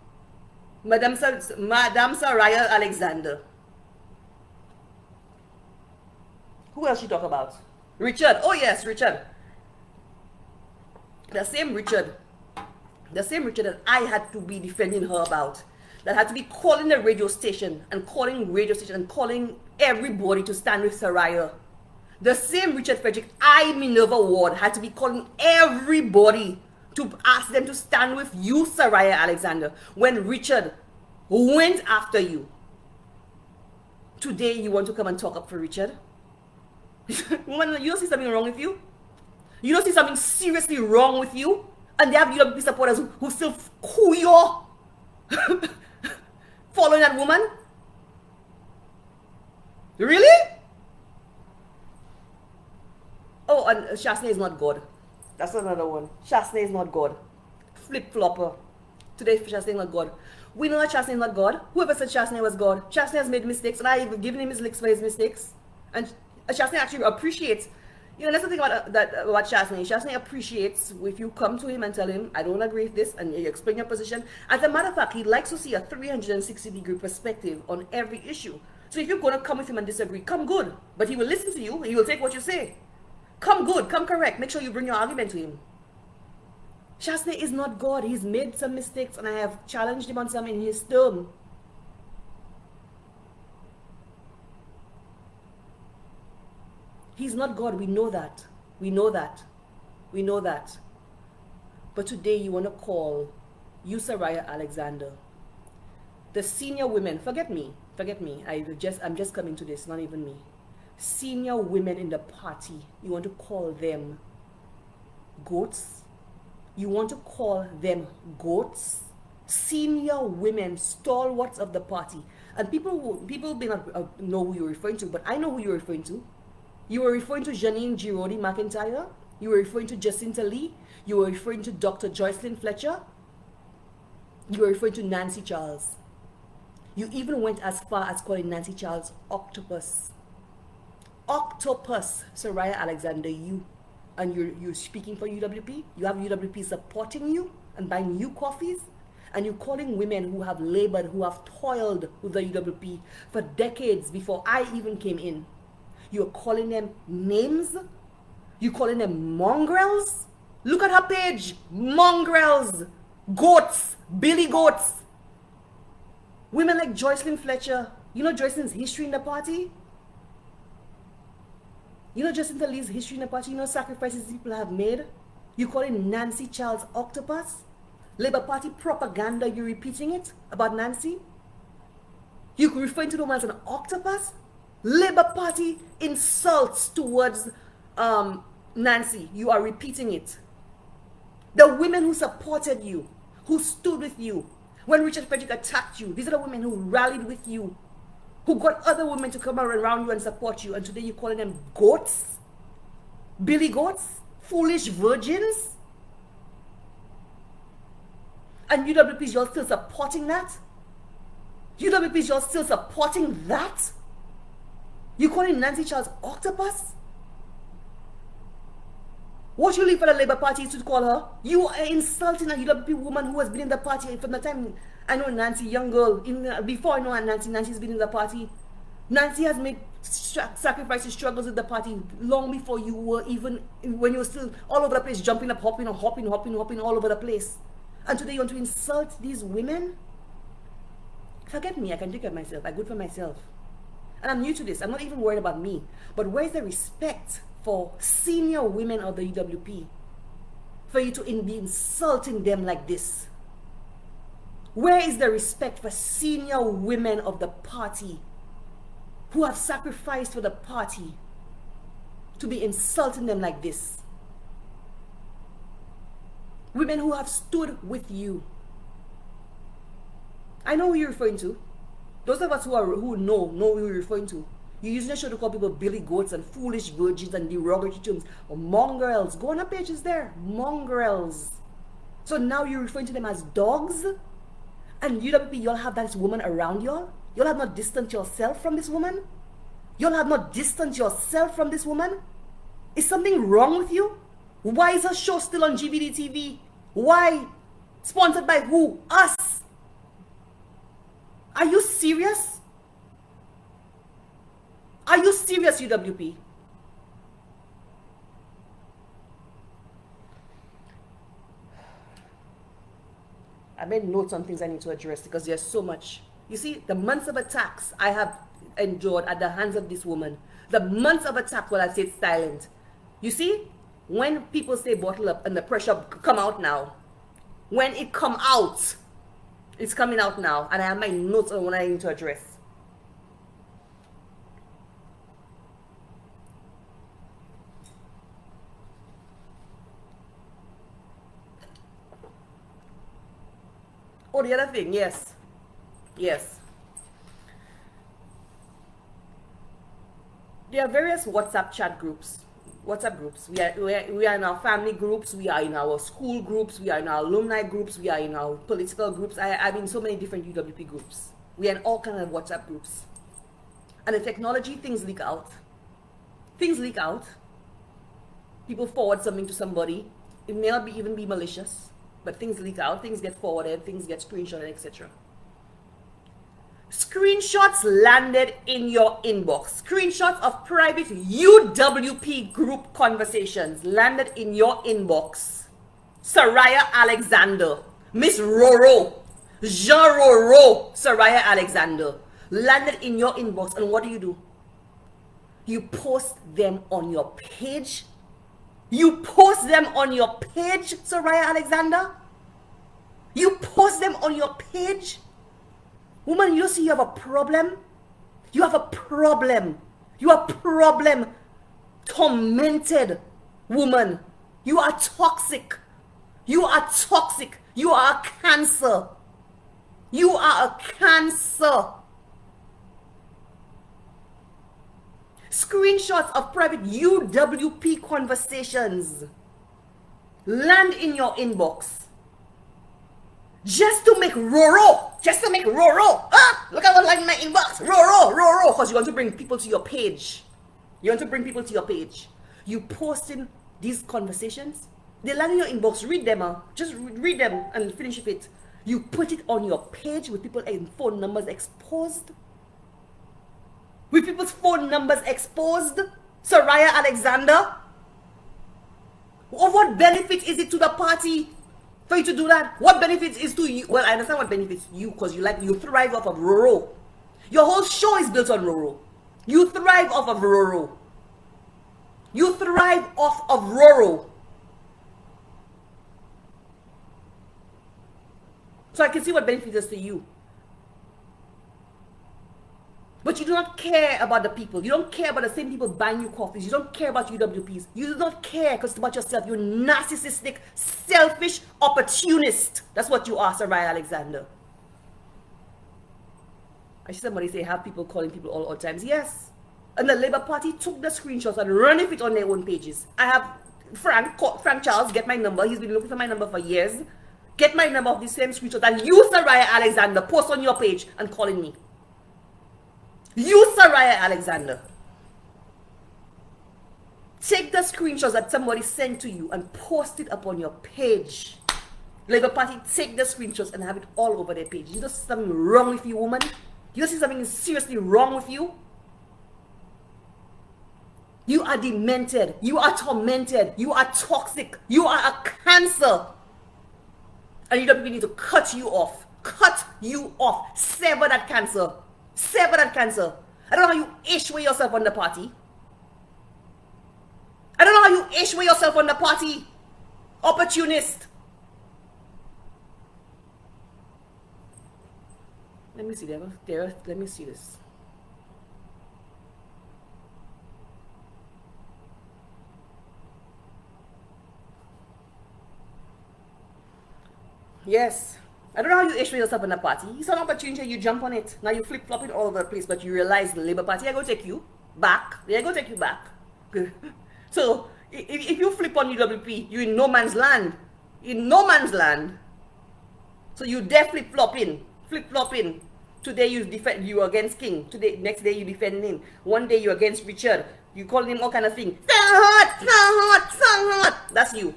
Madame Soraya Alexander. Who else she talk about? Richard. Oh yes, Richard. The same Richard that I had to be defending her about. That had to be calling the radio station and calling everybody to stand with Soraya. The same Richard Frederick, Minerva Ward, had to be calling everybody to ask them to stand with you, Soraya Alexander, when Richard went after you. Today you want to come and talk up for Richard? Woman, you don't see something wrong with you? You don't see something seriously wrong with you? And they have UWP supporters who still kuyo following that woman? Really? Oh, and Chasney is not God. That's another one. Chasney is not God. Flip-flopper. Today, Chasney is not God. We know that Chasney is not God. Whoever said Chasney was God. Chasney has made mistakes, and I've given him his licks for his mistakes. And Chasney actually appreciates. You know, that's the thing about Chasney. Chasney appreciates if you come to him and tell him, I don't agree with this, and you explain your position. As a matter of fact, he likes to see a 360-degree perspective on every issue. So if you're going to come with him and disagree, come good. But he will listen to you. He will take what you say. Come good, come correct. Make sure you bring your argument to him. Chasney is not God. He's made some mistakes and I have challenged him on some in his term. He's not God. We know that. We know that. We know that. But today you want to call you, Soraya Alexander. The senior women, forget me. I'm just coming to this, not even me. Senior women in the party, you want to call them goats? You want to call them goats? Senior women, stalwarts of the party. And people may not know who you're referring to, but I know who you're referring to. You were referring to Janine Girardi McIntyre. You were referring to Jacinta Lee. You were referring to Dr. Joycelyn Fletcher. You were referring to Nancy Charles. You even went as far as calling Nancy Charles octopus. Octopus, Soraya Alexander, you. And you're speaking for UWP. You have UWP supporting you and buying you coffees. And you're calling women who have labored, who have toiled with the UWP for decades before I even came in. You're calling them names. You're calling them mongrels. Look at her page. Mongrels. Goats. Billy goats. Women like Joycelyn Fletcher. You know Joycelyn's history in the party? You know Jacinta Lee's history in the party? You know sacrifices people have made? You calling Nancy Charles octopus? Labour Party propaganda, you're repeating it about Nancy? You referring to the woman as an octopus? Labour Party insults towards Nancy. You are repeating it. The women who supported you, who stood with you, when Richard Frederick attacked you, these are the women who rallied with you, who got other women to come around you and support you, and today you're calling them goats? Billy goats? Foolish virgins? And UWPs, you're still supporting that? UWPs, you're still supporting that? You calling Nancy Charles octopus? What you leave for the Labour Party to call her? You are insulting a UWP woman who has been in the party from the time I know Nancy, young girl. Before I know Nancy's been in the party. Nancy has made sacrifices, struggles with the party long before you were even, when you were still all over the place, jumping up, hopping all over the place. And today you want to insult these women? Forget me, I can take care of myself. I'm good for myself. And I'm new to this. I'm not even worried about me. But where's the respect for senior women of the UWP? For you to be insulting them like this? Where is the respect for senior women of the party who have sacrificed for the party to be insulting them like this? Women who have stood with you. I know who you're referring to. Those of us who know who you're referring to. You using a show to call people Billy goats and foolish virgins and derogatory terms. Or mongrels. Go on our pages there. Mongrels. So now you're referring to them as dogs? And UWP, y'all have that woman around y'all? Y'all have not distanced yourself from this woman? Y'all have not distanced yourself from this woman? Is something wrong with you? Why is her show still on GVD TV? Why? Sponsored by who? Us. Are you serious? Are you serious, UWP? I made notes on things I need to address because there's so much. You see, the months of attacks I have endured at the hands of this woman, the months of attack while I stayed silent. You see, when people say bottle up and the pressure come out now, when it come out, it's coming out now, and I have my notes on what I need to address. Oh, the other thing, yes. Yes. There are various WhatsApp chat groups. WhatsApp groups. We are in our family groups, we are in our school groups, we are in our alumni groups, we are in our political groups. I'm in so many different UWP groups. We are in all kinds of WhatsApp groups. And the technology, things leak out. Things leak out. People forward something to somebody. It may not even be malicious, but things leak out, things get forwarded, things get screenshotted, etc. Screenshots landed in your inbox. Screenshots of private UWP group conversations landed in your inbox. Soraya Alexander, Miss Roro, Jean Roro, Soraya Alexander, landed in your inbox. And what do? You post them on your page. You post them on your page, Soraya Alexander. You post them on your page. Woman, you see you have a problem? You have a problem. You are problem tormented woman. You are toxic. You are toxic. You are a cancer. You are a cancer. Screenshots of private UWP conversations land in your inbox just to make Roro. Just to make Roro. Ah, look at what line in my inbox. Roro. Because you want to bring people to your page. You want to bring people to your page. You posting these conversations. They land in your inbox. Read them. Just read them and finish it. You put it on your page with people and phone numbers exposed. With people's phone numbers exposed. Soraya Alexander. What benefit is it to the party for you to do that? What benefits is to you? Well, I understand what benefits you because you thrive off of Roro. Your whole show is built on Roro. You thrive off of Roro. You thrive off of Roro. So I can see what benefits is to you. But you do not care about the people. You don't care about the same people buying you coffees. You don't care about UWPs. You do not care because it's about yourself. You're narcissistic, selfish, opportunist. That's what you are, Soraya Alexander. I see somebody say have people calling people all times. Yes. And the Labour Party took the screenshots and ran it on their own pages. I have Frank Charles, get my number. He's been looking for my number for years. Get my number of the same screenshot and you, Soraya Alexander, post on your page and calling me. You, Soraya Alexander. Take the screenshots that somebody sent to you and post it up on your page. Labour Party, take the screenshots and have it all over their page. You don't see something wrong with you, woman? You don't see something seriously wrong with you? You are demented. You are tormented. You are toxic. You are a cancer. And you don't need to cut you off. Cut you off. Sever that cancer. Sever that cancer. I don't know how you ish-way yourself on the party. I don't know how you ish-way yourself on the party. Opportunist. Let me see there. Let me see this. Yes. I don't know how you issue yourself in a party. It's an opportunity, you jump on it. Now you flip-flopping all over the place, but you realize the Labour Party, they're going to take you back. They're going to take you back. So, if you flip on UWP, you're in no man's land. In no man's land. So you there flip-flopping. Flip-flopping. Today you against King. Today, next day you defending him. One day you against Richard. You calling him all kind of things. Hot. That's you.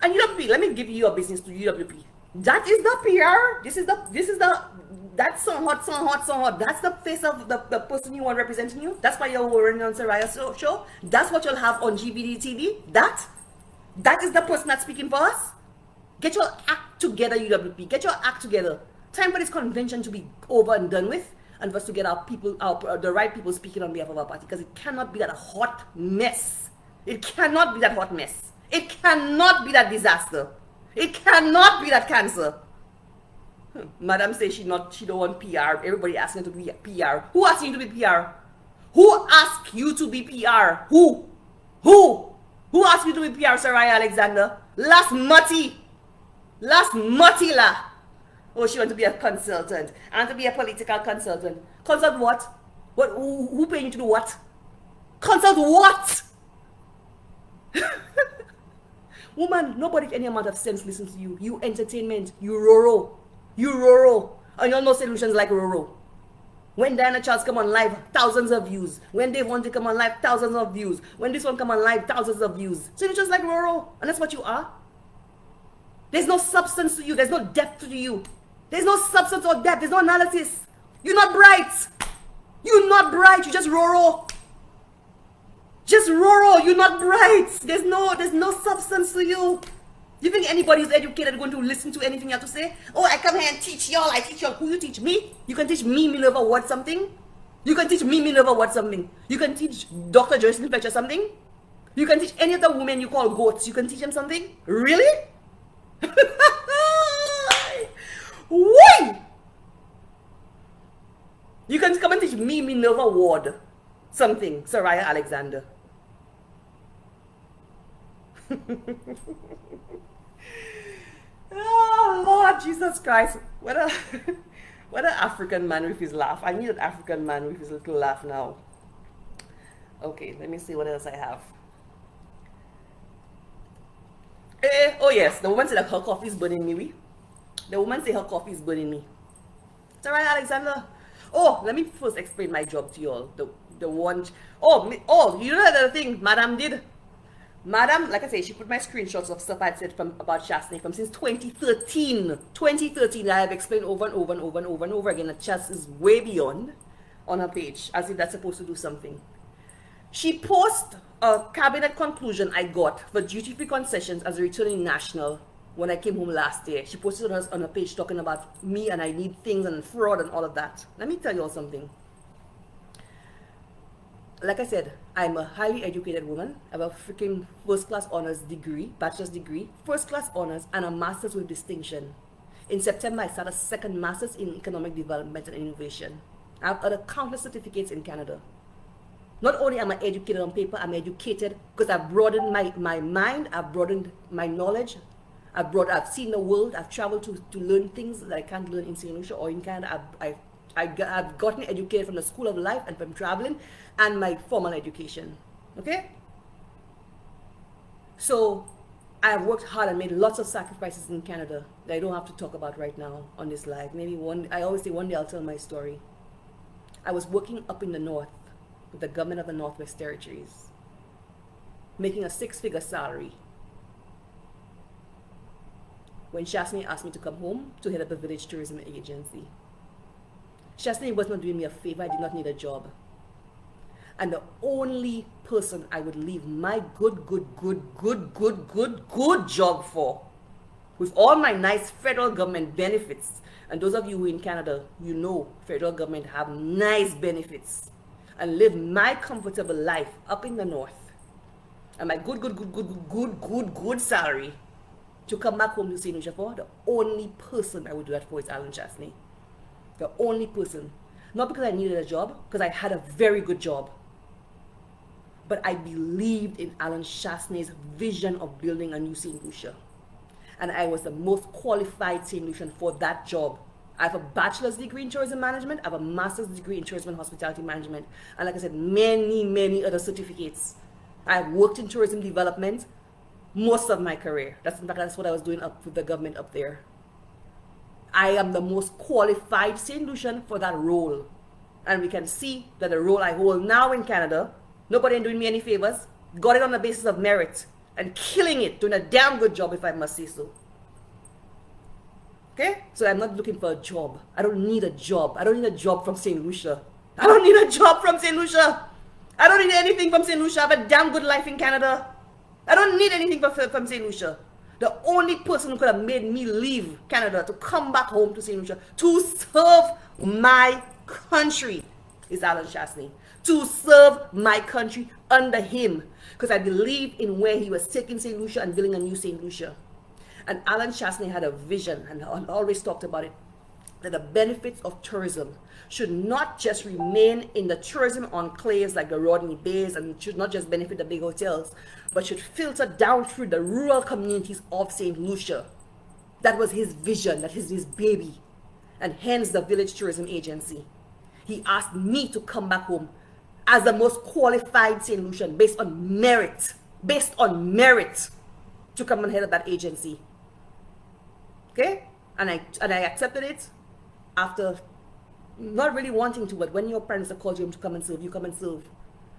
And UWP, let me give you your business to UWP. That is the PR. That's so hot. That's the face of the person you want representing you. That's why you're running on Soraya's show. That's what you'll have on GBD TV. That is the person that's speaking for us. Get your act together, UWP. Get your act together. Time for this convention to be over and done with, and for us to get the right people speaking on behalf of our party. Because it cannot be that hot mess. It cannot be that hot mess. It cannot be that disaster. It cannot be that cancer. Madam says she don't want PR. Everybody asking her to be PR. Who asked you to be PR? Who asked you to be PR? Who asked you to be PR, Soraya Alexander? Last Mutty la. Oh, she wants to be a consultant. I want to be a political consultant. Consult what? Who paying you to do what? Consult what? Woman, nobody with any amount of sense listens to you. You entertainment. You Roro. And you know solutions like Roro. When Diana Charles come on live, thousands of views. When Dave want to come on live, thousands of views. When this one come on live, thousands of views. So you're just like Roro. And that's what you are. There's no substance to you. There's no depth to you. There's no substance or depth. There's no analysis. You're not bright. You're just Roro. Just Roro, you're not bright. There's no substance to you. You think anybody who's educated is going to listen to anything you have to say? Oh, I come here and teach y'all. I teach y'all. Who you teach me? You can teach me, Minerva, what something? You can teach me, Minerva, what something? You can teach Dr. Joycelyn Fletcher something? You can teach any other woman you call goats. You can teach them something? Really? Why? You can come and teach me, Minerva Ward something, Soraya Alexander. Oh, Lord Jesus Christ. What a what an African man with his laugh. I need an African man with his little laugh now. Okay, let me see what else I have. Oh yes, the woman said that her coffee is burning me. The woman said her coffee is burning me. It's alright, Alexander. Oh, let me first explain my job to you all. The one. Oh, you know that other thing Madam did? Madam, like I say, she put my screenshots of stuff I'd said from about Chastanet from since 2013. 2013, I have explained over and over and over and over and over again that Chas is way beyond on her page, as if that's supposed to do something. She posted a cabinet conclusion I got for duty-free concessions as a returning national when I came home last year. She posted on her page talking about me and I need things and fraud and all of that. Let me tell you all something. Like I said, I'm a highly educated woman. I have a freaking first-class honors degree, bachelor's degree, first-class honors, and a master's with distinction. In September, I started a second master's in economic development and innovation. I have other countless certificates in Canada. Not only am I educated on paper, I'm educated because I've broadened my mind, I've broadened my knowledge, I've seen the world, I've traveled to learn things that I can't learn in SaintLucia or in Canada. I've gotten educated from the school of life and from traveling and my formal education. Okay? So I have worked hard and made lots of sacrifices in Canada that I don't have to talk about right now on this live. Maybe I always say one day I'll tell my story. I was working up in the north with the government of the Northwest Territories, making a 6-figure salary, when Chastanet asked me to come home to head up a village tourism agency. Chastanet was not doing me a favor. I did not need a job. And the only person I would leave my good job for, with all my nice federal government benefits, and those of you who are in Canada, you know federal government have nice benefits, and live my comfortable life up in the north, and my good salary, to come back home to SaintLucia for, the only person I would do that for is AllenChastanet. The only person. Not because I needed a job, because I had a very good job. But I believed in AllenChastanet's vision of building a new SaintLucia. And I was the most qualified SaintLucian for that job. I have a bachelor's degree in tourism management. I have a master's degree in tourism and hospitality management. And like I said, many other certificates. I have worked in tourism development most of my career. That's what I was doing up with the government up there. I am the most qualified SaintLucian for that role. And we can see that the role I hold now in Canada, nobody ain't doing me any favors, got it on the basis of merit, and killing it, doing a damn good job if I must say so. Okay? So I'm not looking for a job. I don't need a job. I don't need a job from SaintLucia. I don't need a job from SaintLucia. I don't need anything from SaintLucia. I have a damn good life in Canada. I don't need anything from SaintLucia. The only person who could have made me leave Canada to come back home to SaintLucia to serve my country is AllenChastanet. To serve my country under him. Because I believe in where he was taking SaintLucia and building a new SaintLucia. And AllenChastanet had a vision, and I always talked about it, that the benefits of tourism should not just remain in the tourism enclaves like the Rodney Bays, and should not just benefit the big hotels, but should filter down through the rural communities of SaintLucia. That was his vision, that is his baby, and hence the village tourism agency. He asked me to come back home as the most qualified SaintLucian based on merit, to come and head up that agency. Okay? And I accepted it after not really wanting to, but when your prime minister calls you to come and serve, you come and serve.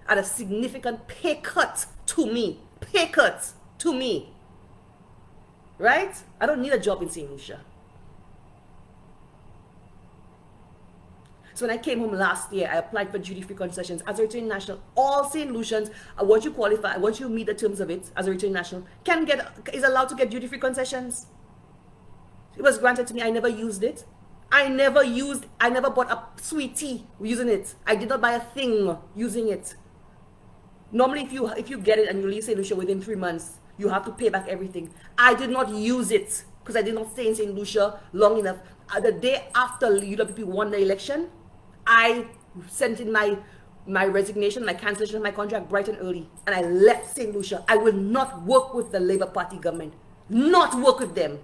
At a significant pay cut to me. Right? I don't need a job in SaintLucia. So when I came home last year, I applied for duty-free concessions as a returning national. All SaintLucians, once you qualify, once you meet the terms of it as a returning national, is allowed to get duty-free concessions. It was granted to me. I never used it. I never bought a sweet tea using it. I did not buy a thing using it. Normally, if you get it and you leave SaintLucia within 3 months, you have to pay back everything. I did not use it because I did not stay in SaintLucia long enough. The day after UWP won the election, I sent in my my resignation, my cancellation of my contract bright and early, and I left St. Lucia. I will not work with the Labour Party government. Not work with them.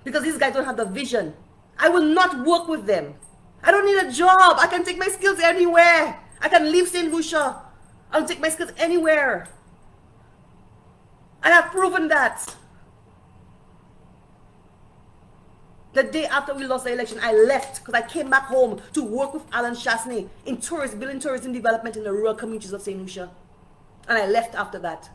Because these guys don't have the vision. I will not work with them. I don't need a job. I can take my skills anywhere. I can leave St. Lucia. I'll take my skills anywhere. And I've proven that. The day after we lost the election, I left because I came back home to work with AllenChastanet in tourism, building tourism development in the rural communities of St. Lucia. And I left after that.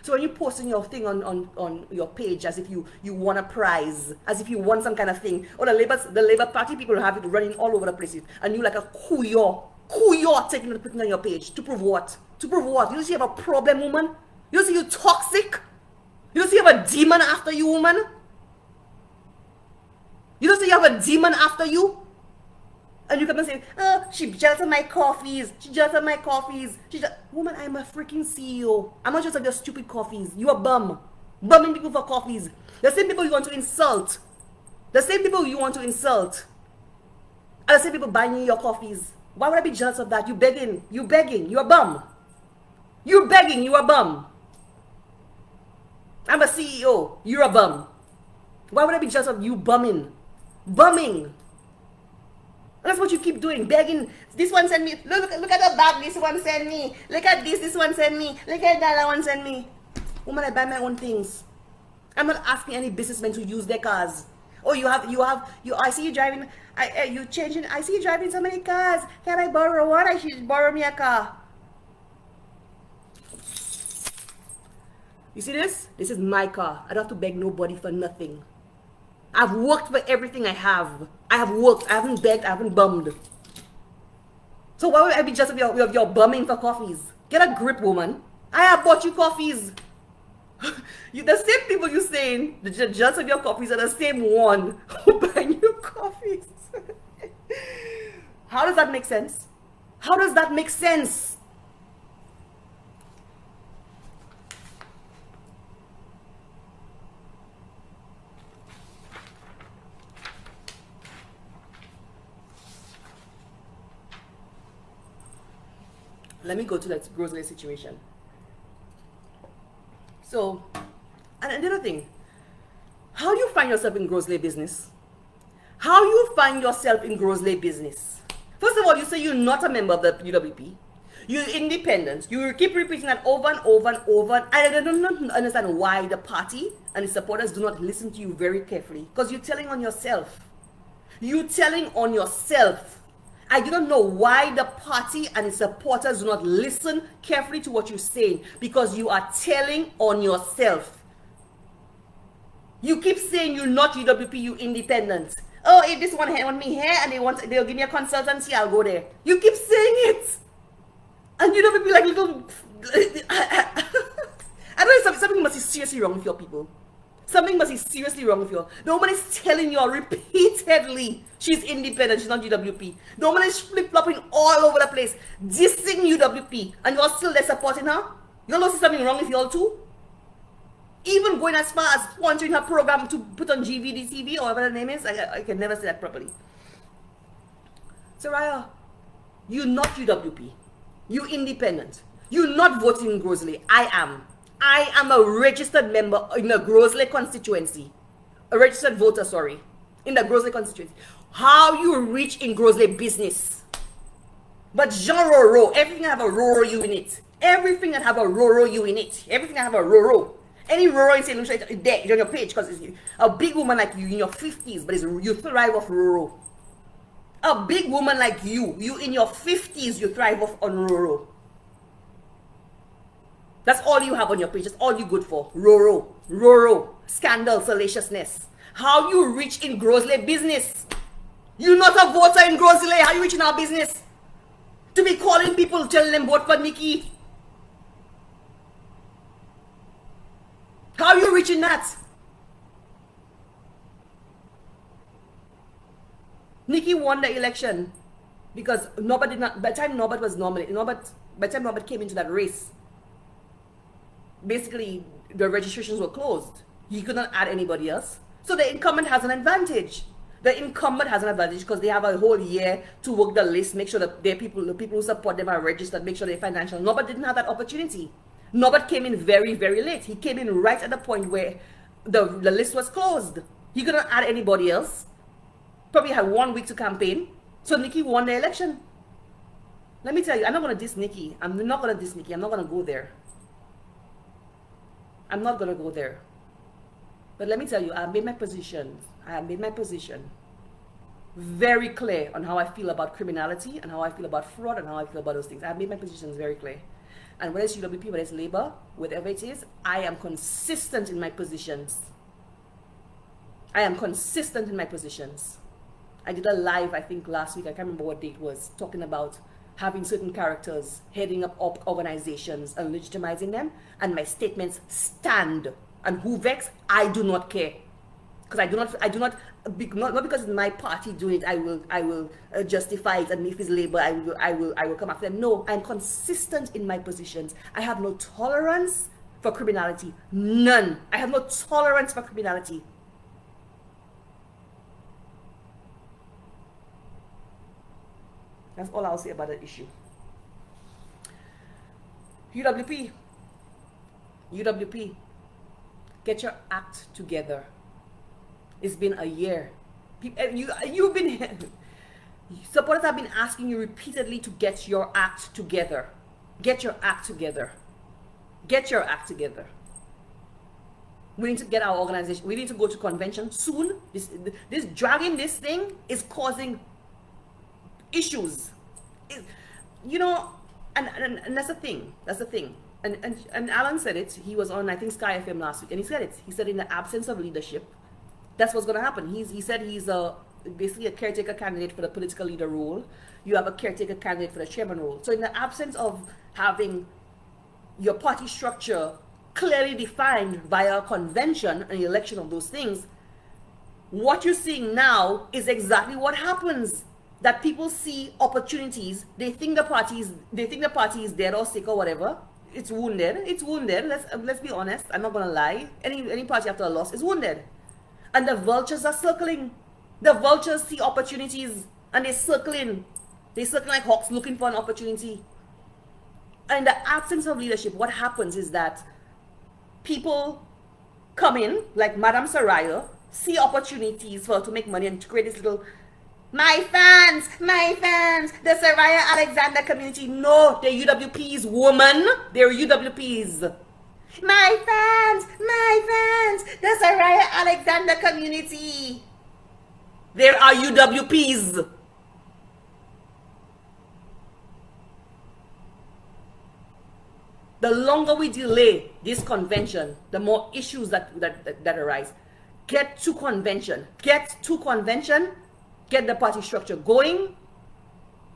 So when you're posting your thing on your page as if you won a prize, as if you won some kind of thing, or the Labour Party people have it running all over the place, and you like a couillon taking and putting on your page. To prove what? To prove what? You don't see you have a problem, woman? You don't see you toxic? You don't see you have a demon after you, woman? You don't see you have a demon after you? And you come and say, oh, she jealous of my coffees. She jealous of my coffees. Woman, I'm a freaking CEO. I'm not just of your stupid coffees. You are bum. Bumming people for coffees. The same people you want to insult. The same people you want to insult. Are the same people buying you your coffees. Why would I be jealous of that? You begging. You begging. You are bum. You begging. You are bum. I'm a CEO. You're a bum. Why would I be jealous of you bumming? Bumming. And that's what you keep doing, begging. This one send me. Look at the bag this one send me. Look at this one send me. Look at that one send me. Woman, I buy my own things. I'm not asking any businessmen to use their cars. Oh, I see you driving. I see you driving so many cars. Can I borrow one? I should borrow me a car. You see this? This is my car. I don't have to beg nobody for nothing. I've worked for everything I have. I have worked. I haven't begged. I haven't bummed. So why would I be just of your bumming for coffees? Get a grip, woman. I have bought you coffees. The same people you saying the judge of your coffees are the same one who buy you coffees. How does that make sense? How does that make sense? Let me go to that grocery situation. So, and another thing, how you find yourself in grocery business? How you find yourself in grocery business? First of all, you say you're not a member of the UWP. You're independent. You keep repeating that over and over and over. And I don't understand why the party and its supporters do not listen to you very carefully. Because you're telling on yourself. You're telling on yourself. I do not know why the party and its supporters do not listen carefully to what you're saying, because you are telling on yourself. You keep saying you're not UWP, you independent. Oh, if this one want me here and they'll give me a consultancy, I'll go there. You keep saying it. And UWP like little I don't know, something must be seriously wrong with your people. Something must be seriously wrong with you. The woman is telling you repeatedly she's independent, she's not UWP. The woman is flip-flopping all over the place, dissing UWP, and you're still there supporting her? You're not seeing something wrong with you all too? Even going as far as sponsoring her program to put on GVD TV or whatever the name is. I can never say that properly. Soraya, you're not UWP. You're independent. You're not voting in Grosley. I am. I am a registered member in the Grosley constituency. A registered voter, sorry. In the Grosley constituency. How you reach in Grosley business. But Jean Roro, everything that have a Roro you in it. Everything that have a Roro you in it. Everything that have a Roro. Any Roro in St. Lucia is there, it's on your page, because it's a big woman like you in your 50s, but you thrive off Roro. A big woman like you in your 50s, you thrive off on Roro. That's all you have on your page. That's all you good for. Roro, scandal, salaciousness. How you rich in Grosley business? You're not a voter in Grosley. How you rich in our business? To be calling people, telling them vote for Nikki. How you rich in that? Nikki won the election because Norbert did not. By the time Norbert was nominated, by the time Norbert came into that race, basically the registrations were closed. He could not add anybody else. So the incumbent has an advantage. The incumbent has an advantage because they have a whole year to work the list, make sure that the people who support them are registered, make sure they're financial. Norbert didn't have that opportunity. Norbert came in very, very late. He came in right at the point where the list was closed. He couldn't add anybody else. Probably had 1 week to campaign. So Nikki won the election. Let me tell you, I'm not going to diss Nikki. I'm not going to diss Nikki. I'm not going to go there. I'm not going to go there. But let me tell you, I have made my position. I have made my position very clear on how I feel about criminality and how I feel about fraud and how I feel about those things. I have made my positions very clear. And whether it's UWP, whether it's Labour, whatever it is, I am consistent in my positions. I am consistent in my positions. I did a live, I think last week, I can't remember what date it was, talking about having certain characters heading up organizations and legitimizing them, and my statements stand. And who vex, I do not care. Because not because it's my party doing it, I will justify it, and if it's Labour, I will come after them. No, I'm consistent in my positions. I have no tolerance for criminality. None. I have no tolerance for criminality. That's all I'll say about that issue. UWP, get your act together. It's been a year. You've been supporters have been asking you repeatedly to get your act together. Get your act together. Get your act together. We need to get our organization. We need to go to convention soon. This dragging this thing is causing issues. You know, and that's the thing. That's the thing. And Alan said it. He was on, I think, Sky FM last week, and he said it. He said in the absence of leadership, that's what's going to happen. He said he's basically a caretaker candidate for the political leader role. You have a caretaker candidate for the chairman role. So in the absence of having your party structure clearly defined via a convention and the election of those things, what you're seeing now is exactly what happens. That people see opportunities. They think the party is dead or sick or whatever. It's wounded. It's wounded. Let's be honest. I'm not gonna lie. Any party after a loss is wounded. And the vultures are circling. The vultures see opportunities and they circle in. They circle like hawks looking for an opportunity. And in the absence of leadership, what happens is that people come in, like Madame Saraya, see opportunities to make money and to create this little, my fans, the Saraya Alexander community. No, they're UWPs, woman. They're UWPs. My fans, the Saraya Alexander community. There are UWPs. The longer we delay this convention, the more issues that arise. Get to convention. Get the party structure going,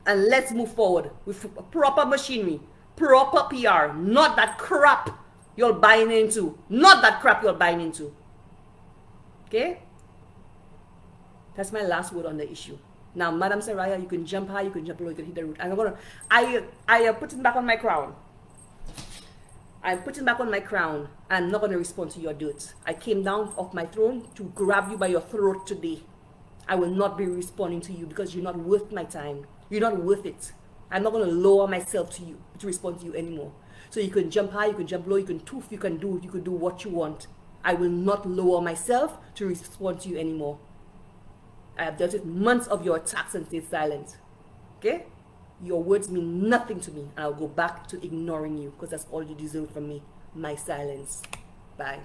and let's move forward with proper machinery, proper PR, not that crap you're buying into. Okay? That's my last word on the issue. Now, Madam Saraya, you can jump high, you can jump low, you can hit the root. I am putting back on my crown. I'm putting back on my crown. I'm not going to respond to your dirt. I came down off my throne to grab you by your throat today. I will not be responding to you because you're not worth my time. You're not worth it. I'm not going to lower myself to you to respond to you anymore. So you can jump high, you can jump low, you can tooth, you can do what you want. I will not lower myself to respond to you anymore. I have dealt with months of your attacks and stayed silent. Okay? Your words mean nothing to me, and I'll go back to ignoring you because that's all you deserve from me. My silence. Bye.